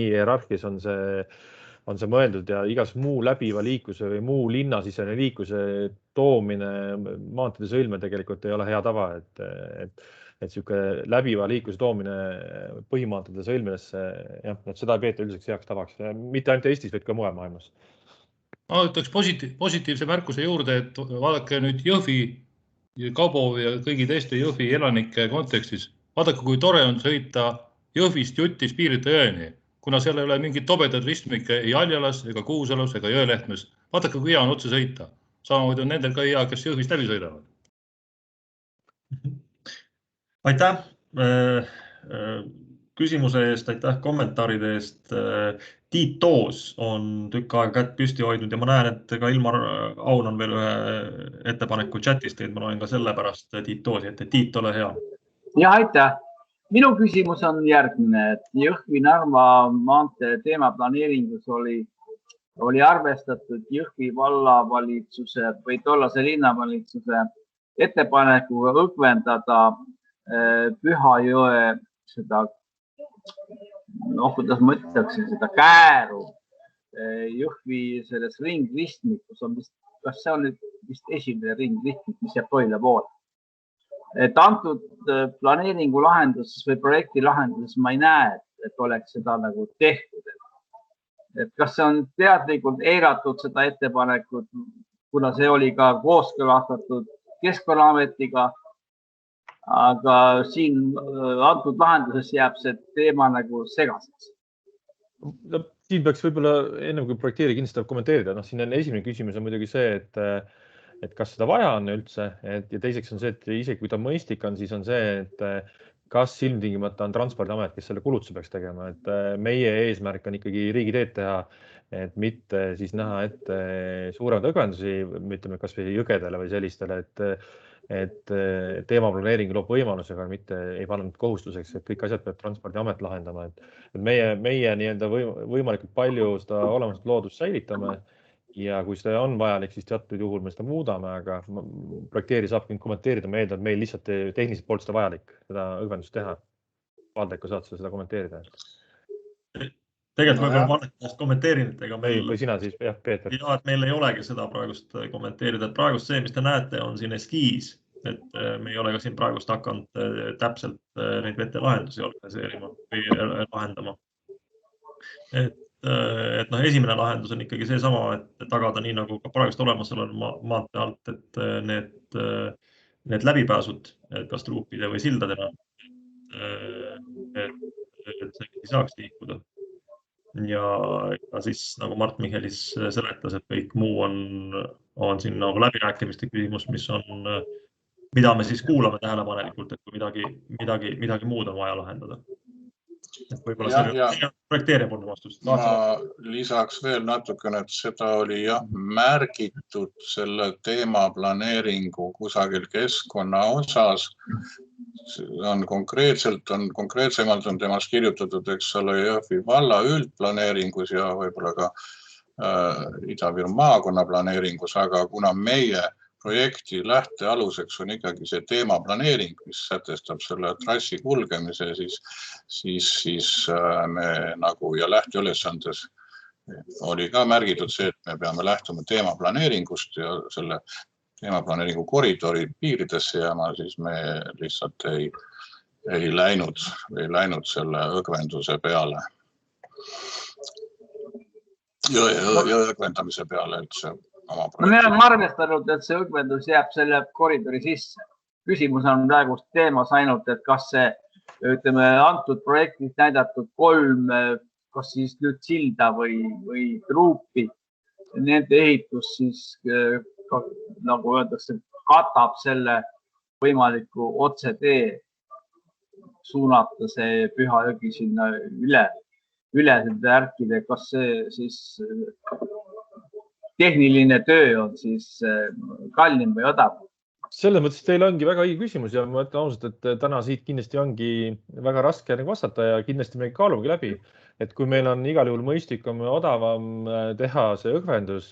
hierarhias on see mõeldud ja igas muu läbiva liikluse või muu linnasisene liikluse toomine maanteede sõlme tegelikult ei ole hea tava, et selline läbiva liikluse toomine põhimaanteede sõlmidesse, seda ei peeta üldiseks heaks tavaks, mitte ainult Eestis, vaid ka mujal maailmas. Ma ütleks positiivse märkuse juurde, et vaadake nüüd Jõhvi, Kaubovi ja kõigi teiste Jõhvi elanike kontekstis. Vaadake, kui tore on sõita Jõhvist Jutis Piirita jõeni, kuna seal ei ole mingit tobedad ristmikke ei Aljalas ega Kuusalus ega Jõelehtmes. Vaadake, kui hea on otse sõita. Samamoodi on nendel ka hea, kes Jõhvist läbi sõidavad. Aitäh küsimuse eest, aitäh kommentaaride eest. Tiit Toos on tükk aega kätt püsti hoidnud ja ma näen, et ka Ilmar Aun on veel ühe ettepaneku chatist teinud. Ma loen ka selle pärast Tiit Toosi, et Tiit, ole hea. Ja, aitäh. Minu küsimus on järgmine, et Jõhvi-Narva maantee teemaplaneeringus oli arvestatud Jõhvi vallavalitsuse või tollase linnavalitsuse ettepanekuga õgvendada Pühajõe seda, kuidas ma ütleksin, seda kääru Jõhvi selles ringristmikus on vist, kas see on nüüd vist esimene ringristmik, mis jääb Toila poole. Et antud planeeringu lahenduses või projekti lahenduses ma ei näe, et oleks seda nagu tehtud. Et kas see on teadlikult eiratud seda ettepanekut, kuna see oli ka kooskõlastatud Keskkonnaametiga, aga siin antud lahenduses jääb see teema nagu segaseks. Siin peaks võib-olla ennem kui projekteeri kindlasti kommenteerida. Siin on esimene küsimus on muidugi see, et kas seda vaja on üldse. Ja teiseks on see, et isegi kui ta mõistlik on, siis on see, et kas ilmtingimata on Transpordiamet, kes selle kulutuse peaks tegema. Et meie eesmärk on ikkagi riigiteed teha, et mitte siis näha ette suuremaid õgvendusi, ütleme kas või jõgedele või sellistele, et teemaplaneering loob võimaluse, aga mitte ei pannud kohustuseks, et kõik asjad peab Transpordiamet lahendama. Et meie nii- öelda võimalikult palju seda olemuslikku loodust säilitame ja kui seda on vajalik, siis teatud juhul me seda muudame, aga projekteeri saab kommenteerida. Ma eeldan, et meil lihtsalt tehniliselt poolt seda vajalik, seda õgvendust teha. Valdeko saad seda kommenteerida. Tegelikult võib-olla Marek kommenteerin, et ega meil... Või sina siis, jah, Peeter. Ja, et meil ei olegi seda praegust kommenteerida. Praegust see, mis te näete, on siin eskiis. Et me ei ole ka siin praegust hakanud täpselt neid vetelahendusi organiseerima või lahendama. Et esimene lahendus on ikkagi see sama, et tagada nii nagu ka praegust olemas olev maantee alt, et need läbipääsud, kas truupide või sildadena, et see saaks liikuda. Ja siis nagu Mart Michelis seletas, et kõik muu on siin nagu läbirääkimiste küsimus, mida me siis kuulame tähelepanelikult, et kui midagi muud on vaja lahendada. Et võib-olla see projekteerib on vastust. Ma lisaks veel natukene, et seda oli märgitud selle teemaplaneeringu kusagil keskkonna osas. Konkreetsemalt on temast kirjutatud, eks ole, Jõhvi valla üldplaneeringus ja võib-olla ka Ida-Viru maakonna planeeringus, aga kuna meie projekti lähtealuseks on ikkagi see teemaplaneering, mis sätestab selle trassi kulgemise, siis me nagu ja lähteülesandes oli ka märgitud see, et me peame lähtuma teemaplaneeringust ja selle teemaplaneeringu koridori piiridesse jääma, siis me lihtsalt ei läinud selle õgvenduse peale. Jõe õgvendamise peale üldse. Me oleme arvestanud, et see õgvendus jääb selle koridori sisse. Küsimus on praegu teemas ainult, et kas see, ütleme, antud projektis näidatud 3, kas siis nüüd silda või truupi, nende ehitus siis, nagu öeldakse, katab selle võimaliku otsetee suunata see Püha jõgi sinna üle selle ärkide, kas see siis tehniline töö on siis kallim või odav? Selles mõttes teil ongi väga õige küsimus ja ma ütlen ausalt, et täna siit kindlasti ongi väga raske vastata ja kindlasti me kaalumegi läbi, et kui meil on igal juhul mõistlikum ja odavam teha see õgvendus,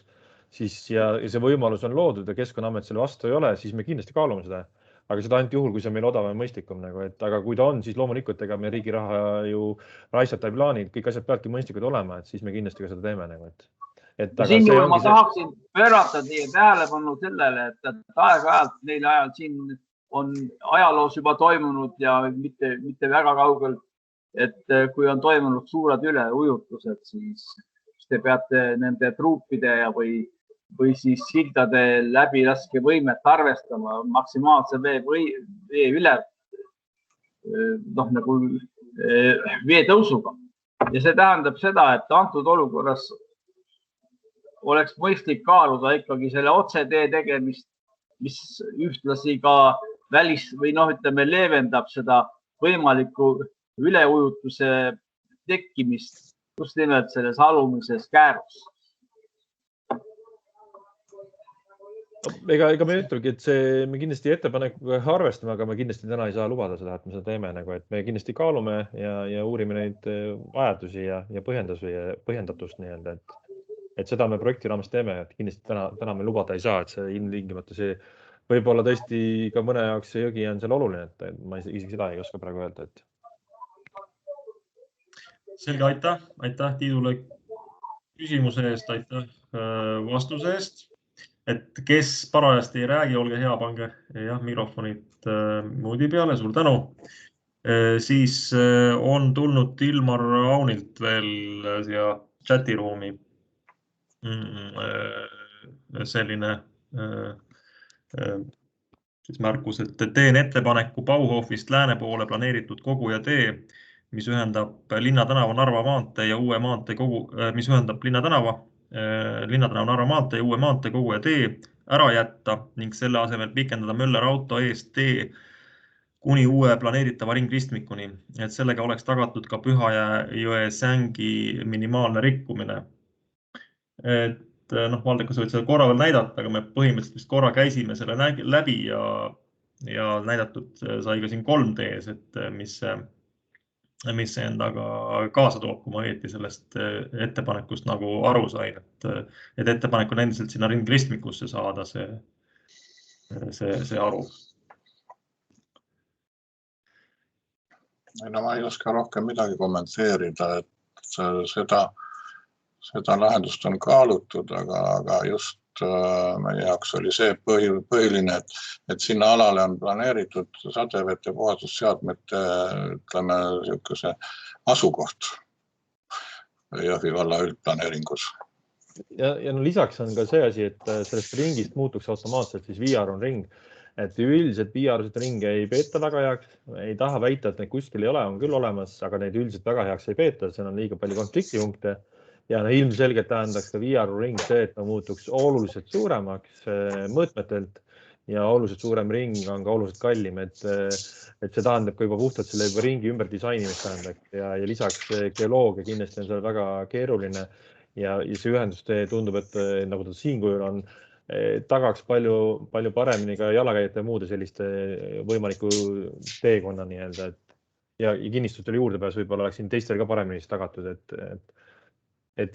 siis ja see võimalus on loodud ja Keskkonnaamet selle vastu ei ole, siis me kindlasti kaalume seda. Aga seda ainult juhul, kui see on meil odavam ja mõistlikum. Aga kui ta on, siis loomulikult ega me riigi raha ju raisata ei plaani, kõik asjad peadki mõistlikud olema, et siis me kindlasti ka seda teeme. Siinjuhul ma tahaksin pöörata teie tähelepanu sellele, et aeg-ajalt neil ajal siin on ajaloos juba toimunud ja mitte väga kaugel, et kui on toimunud suured üleujutused, siis te peate nende truupide või siis sildade läbilaskevõimet arvestama maksimaalse vee üle nagu vee tõusuga. Ja see tähendab seda, et antud olukorras oleks mõistlik kaaluda ikkagi selle otsetee tegemist, mis ühtlasi ka leevendab seda võimalikku üleujutuse tekkimist just nimelt selles alumises käärus. Ega me ütlegi, et me kindlasti ettepanekuga arvestame, aga me kindlasti täna ei saa lubada seda, et me seda teeme. Et me kindlasti kaalume ja uurime neid vajadusi ja põhjendatust. Et seda me projekti raames teeme, et kindlasti täna me lubada ei saa, et see ilmtingimata see võib-olla tõesti ka mõne jaoks see jõgi on seal oluline, et ma isegi seda ei oska praegu öelda. Selge, aitäh Tiidule küsimuse eest, aitäh vastuse eest. Et kes parajasti ei räägi, olge hea, pange mikrofonid moodi peale, suur tänu. Siis on tulnud Ilmar Aunilt veel siia chatiruumi selline märkus, et teen ettepaneku Bauhofist lääne poole planeeritud kogu ja tee mis ühendab Linnatänava Narva maantee ja uue maantee mis ühendab Linnatänava Narva maantee ja uue maantee kogu ja tee ära jätta ning selle asemel pikendada Möller auto eest tee kuni uue planeeritava ringristmikuni, et sellega oleks tagatud ka Pühajõe sängi minimaalne rikkumine. Et Valdeko, sa võid seda korra veel näidata, aga me põhimõtteliselt vist korra käisime selle läbi ja näidatud sai ka siin 3Ds, et mis see endaga kaasa toob, kui ma õieti sellest ettepanekust nagu aru sain, et ettepanek on endiselt sinna ringristmikusse saada see aru. No ma ei oska rohkem midagi kommenteerida, et seda lahendust on kaalutud, aga just meie jaoks oli see põhiline, et sinna alale on planeeritud sadevete puhastusseadmete, ütleme, niisuguse asukoht Jõhvi valla üldplaneeringus. Ja lisaks on ka see asi, et sellest ringist muutuks automaatselt siis VR on ring. Et üldiselt VR-sid ringe ei peeta väga heaks, ei taha väita, et neid kuskil ei ole, on küll olemas, aga neid üldiselt väga heaks ei peeta, seal on liiga palju konfliktipunkte ja ilmselgelt tähendaks ka VR-ring see, et ta muutuks oluliselt suuremaks mõõtmetelt ja oluliselt suurem ring on ka oluliselt kallim, et see tähendab ka juba puhtalt selle ringi ümber disainimist tähendaks ja lisaks geoloogia kindlasti on seal väga keeruline ja see ühendustee tundub, et nagu ta siin kujul on, tagaks palju paremini ka jalakäijate ja muude selliste võimaliku teekonna nii-öelda, ja kinnistustele juurdepääs võib-olla oleks siin teistel ka paremini tagatud,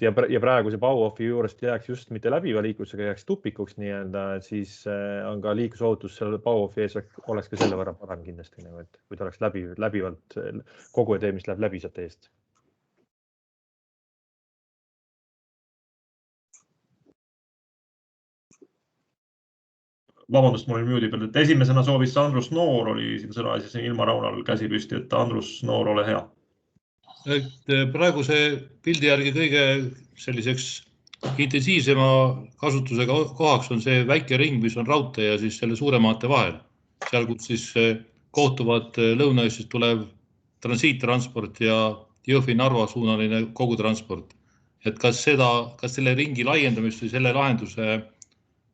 ja praegu see Bauhofi juurest jääks just mitte läbiva liiklusega jääks tupikuks nii-öelda, siis on ka liiklusohutus seal Bauhofi ees oleks ka selle võrra parem kindlasti, et kui ta oleks läbivalt kogu tee, mis läheb läbi sealt eest. Vabandust, mul oli müüdi peal, et esimesena soovis Andrus Noor oli siin sõna ja siis Ilmar Raunal käsi püsti, et Andrus Noor, ole hea. Praeguse pildi järgi kõige selliseks intensiivsema kasutusega kohaks on see väike ring, mis on raudtee ja siis selle suure maantee vahel. Seal, kus siis kohtuvad Lõuna-Eestist tulev transiittransport ja Jõhvi-Narva suunaline kogutransport. Et kas selle ringi laiendamist või selle lahenduse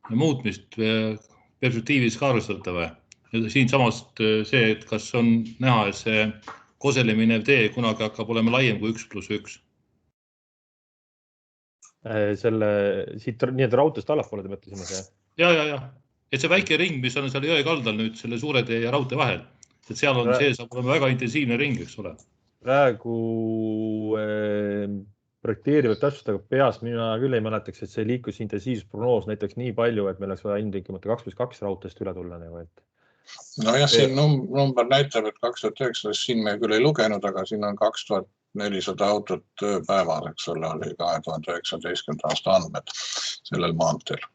muutmist perspektiivis ka arvestada või? Siin samast see, et kas on näha, et see Kosele minev tee kunagi hakkab olema laiem kui 1+1? Siit nii-et raudteest allapoole te mõtlesime see? Ja. Et see väike ring, mis on seal jõe kaldal nüüd selle suure tee ja raudtee vahel, et seal on see saab olema väga intensiivne ring, eks ole? Praegu projekteerivad täpsustada peas, mina küll ei mäletaks, et see liiklusintensiivsusprognoos näiteks nii palju, et meil oleks vaja ilmtingimata 2+2 raudteest üle tulla. No ja siin number näitab, et 2019 siin me küll ei lugenud, aga siin on 2400 autot tööpäevas, eks ole, oli 2019. aasta andmed sellel maanteel.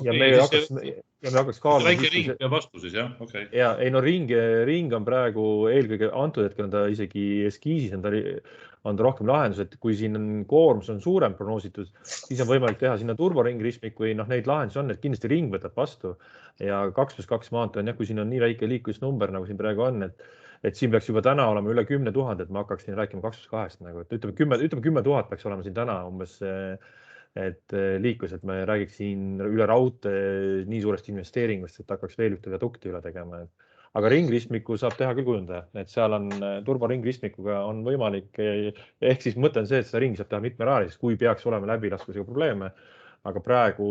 Ja me hakkaks kaaluma. Väike ring ja vastu siis, jah? Okay. Ja, ei no ring on praegu eelkõige antud hetkel on ta isegi eskiisis, on ta rohkem lahendus, et kui siin on koormus on suurem prognoositud, siis on võimalik teha sinna turboringristmik või neid lahendusi on, et kindlasti ring võtab vastu ja 2+2 maantee on, kui siin on nii väike liiklusnumber, nagu siin praegu on, et siin peaks juba täna olema üle 10 000, et ma hakkaks siin rääkima 2+2, ütleme 10 000 peaks olema siin täna umbes, et liiklus, et me räägiks siin üle raudtee nii suurest investeeringust, et hakkaks veel ühte viadukti üle tegema. Aga ringristmiku saab teha küll kujundaja, et seal on turboringristmikuga on võimalik, ehk siis mõte on see, et seda ringi saab teha mitmeraalis, kui peaks olema läbilaskusega probleeme, aga praegu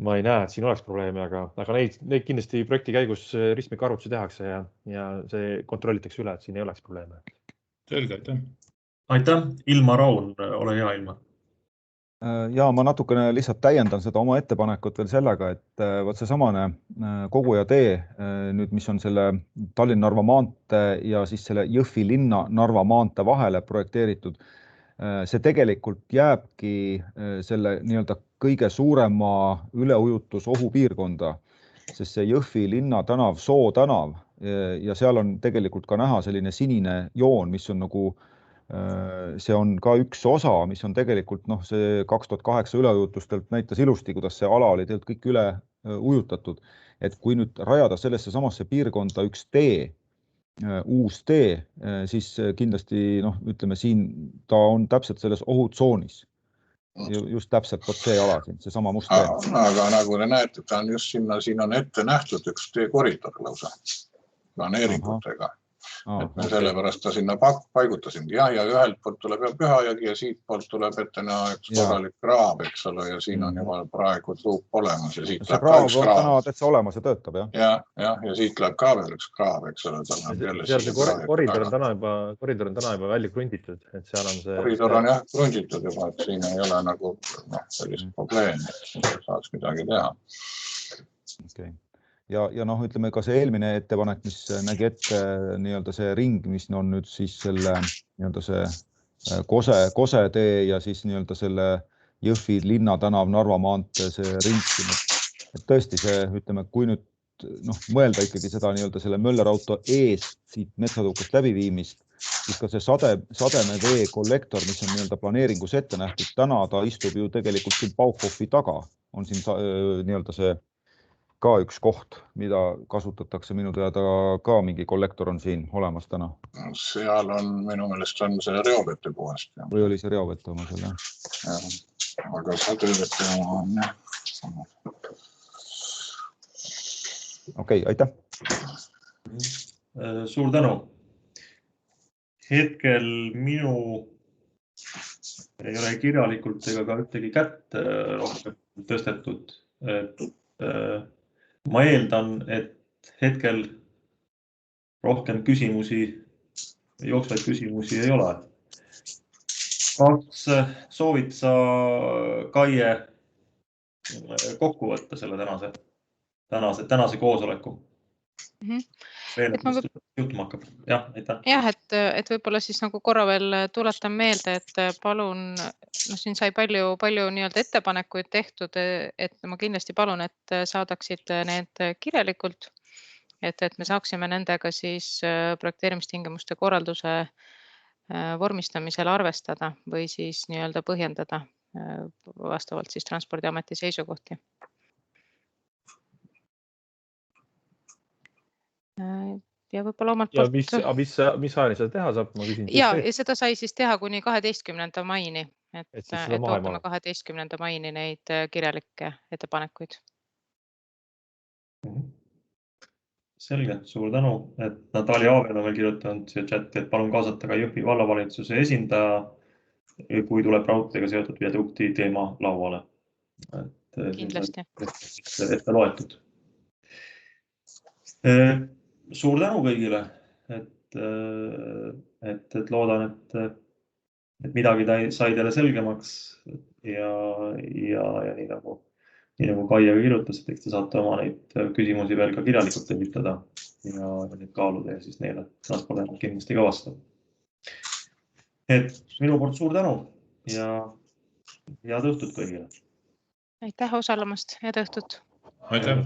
ma ei näe, et siin oleks probleeme, aga neid kindlasti projekti käigus ristmiku arvutusi tehakse ja see kontrollitakse üle, et siin ei oleks probleeme. Selge, aitäh. Aitäh, Ilmar Raun, ole hea, Ilmar. Ja ma natukene lihtsalt täiendan seda oma ettepanekut veel sellega, et võt see samane kogu ja tee, nüüd, mis on selle Tallinn-Narva maantee ja siis selle Jõhvi linna Narva maantee vahele projekteeritud, see tegelikult jääbki selle nii-öelda kõige suurema üleujutusohu piirkonda, sest see Jõhvi linna tänav, Soo tänav ja seal on tegelikult ka näha selline sinine joon, mis on nagu see on ka üks osa, mis on tegelikult see 2008 üleujutustelt näitas ilusti, kuidas see ala oli tegelikult kõik üle ujutatud. Et kui nüüd rajada sellesse samasse piirkonda üks tee, uus tee, siis kindlasti ütleme siin, ta on täpselt selles ohutsoonis. Just täpselt see ala siin, see sama must tee. Aga nagu te näete, ta on just sinna, siin on ette nähtud üks teekoridor lausa planeeringutega. Et me sellepärast ta sinna paigutasimegi. Ja ühelt poolt tuleb Pühajõgi ja siit poolt tuleb ette näha üks korralik kraab, eks ole, ja siin on juba praegu tuup olemas ja siit läheb ka üks kraab. On täna täitsa olemas ja töötab, jah? Ja siit läheb ka veel üks kraab, eks ole. Koridor on täna juba välja krunditud, et seal on see... Koridor on jah krunditud juba, et siin ei ole nagu sellist probleemi, et saaks midagi teha. Okei. Ja ütleme ka see eelmine ettepanek, mis nägi ette nii-öelda see ring, mis on nüüd siis selle nii-öelda see Kose tee ja siis nii-öelda selle Jõhvi linnatänav Narva maantee see ring. Et tõesti see, ütleme, kui nüüd mõelda ikkagi seda nii-öelda selle Möllerauto eest siit metsatõukast läbiviimist, siis ka see sademevee kollektor, mis on nii-öelda planeeringus ette nähtud, täna ta istub ju tegelikult siin Bauhofi taga, on siin nii-öelda see ka üks koht, mida kasutatakse minu teada ka mingi kollektor on siin olemas täna. Seal on, minu meelest on see reovete puhast. Või oli see reovete oma seal, jah? Aga sadevete oma on, jah. Okei, aitäh. Suur tänu. Hetkel minu ei ole kirjalikult ega ka ühtegi kätt rohkem tõstetud. Ma eeldan, et hetkel rohkem jooksvaid küsimusi ei ole. Kas soovid sa, Kaie, kokku võtta selle tänase koosoleku? Juhtuma hakkab. Jah, aitäh. Jah, et võib-olla siis nagu korra veel tuletan meelde, et palun, siin sai palju nii-öelda ettepanekuid tehtud, et ma kindlasti palun, et saadaksid need kirjalikult, et me saaksime nendega siis projekteerimistingimuste korralduse vormistamisel arvestada või siis nii-öelda põhjendada vastavalt siis Transpordiameti seisukohti. Ja võib-olla omalt poolt... Mis ajani seda teha saab? Ja seda sai siis teha kuni 12. maini, et ootame 12. maini neid kirjalikke ettepanekuid. Selge, suur tänu, et Natalja Aavel on veel kirjutanud siia chati, et palun kaasata ka Jõhvi vallavalitsuse esindaja, kui tuleb raudteega seotud viadukti teema lauale. Kindlasti. Ette loetud. Suur tänu kõigile, et loodan, et midagi sai teile selgemaks ja nii nagu Kaie kirjutas, et te saate oma neid küsimusi veel ka kirjalikult esitada ja neid kaaluda ja siis neile Transpordiamet kindlasti ka vastab. Et minu poolt suur tänu ja head õhtut kõigile. Aitäh osalemast, head õhtut. Aitäh.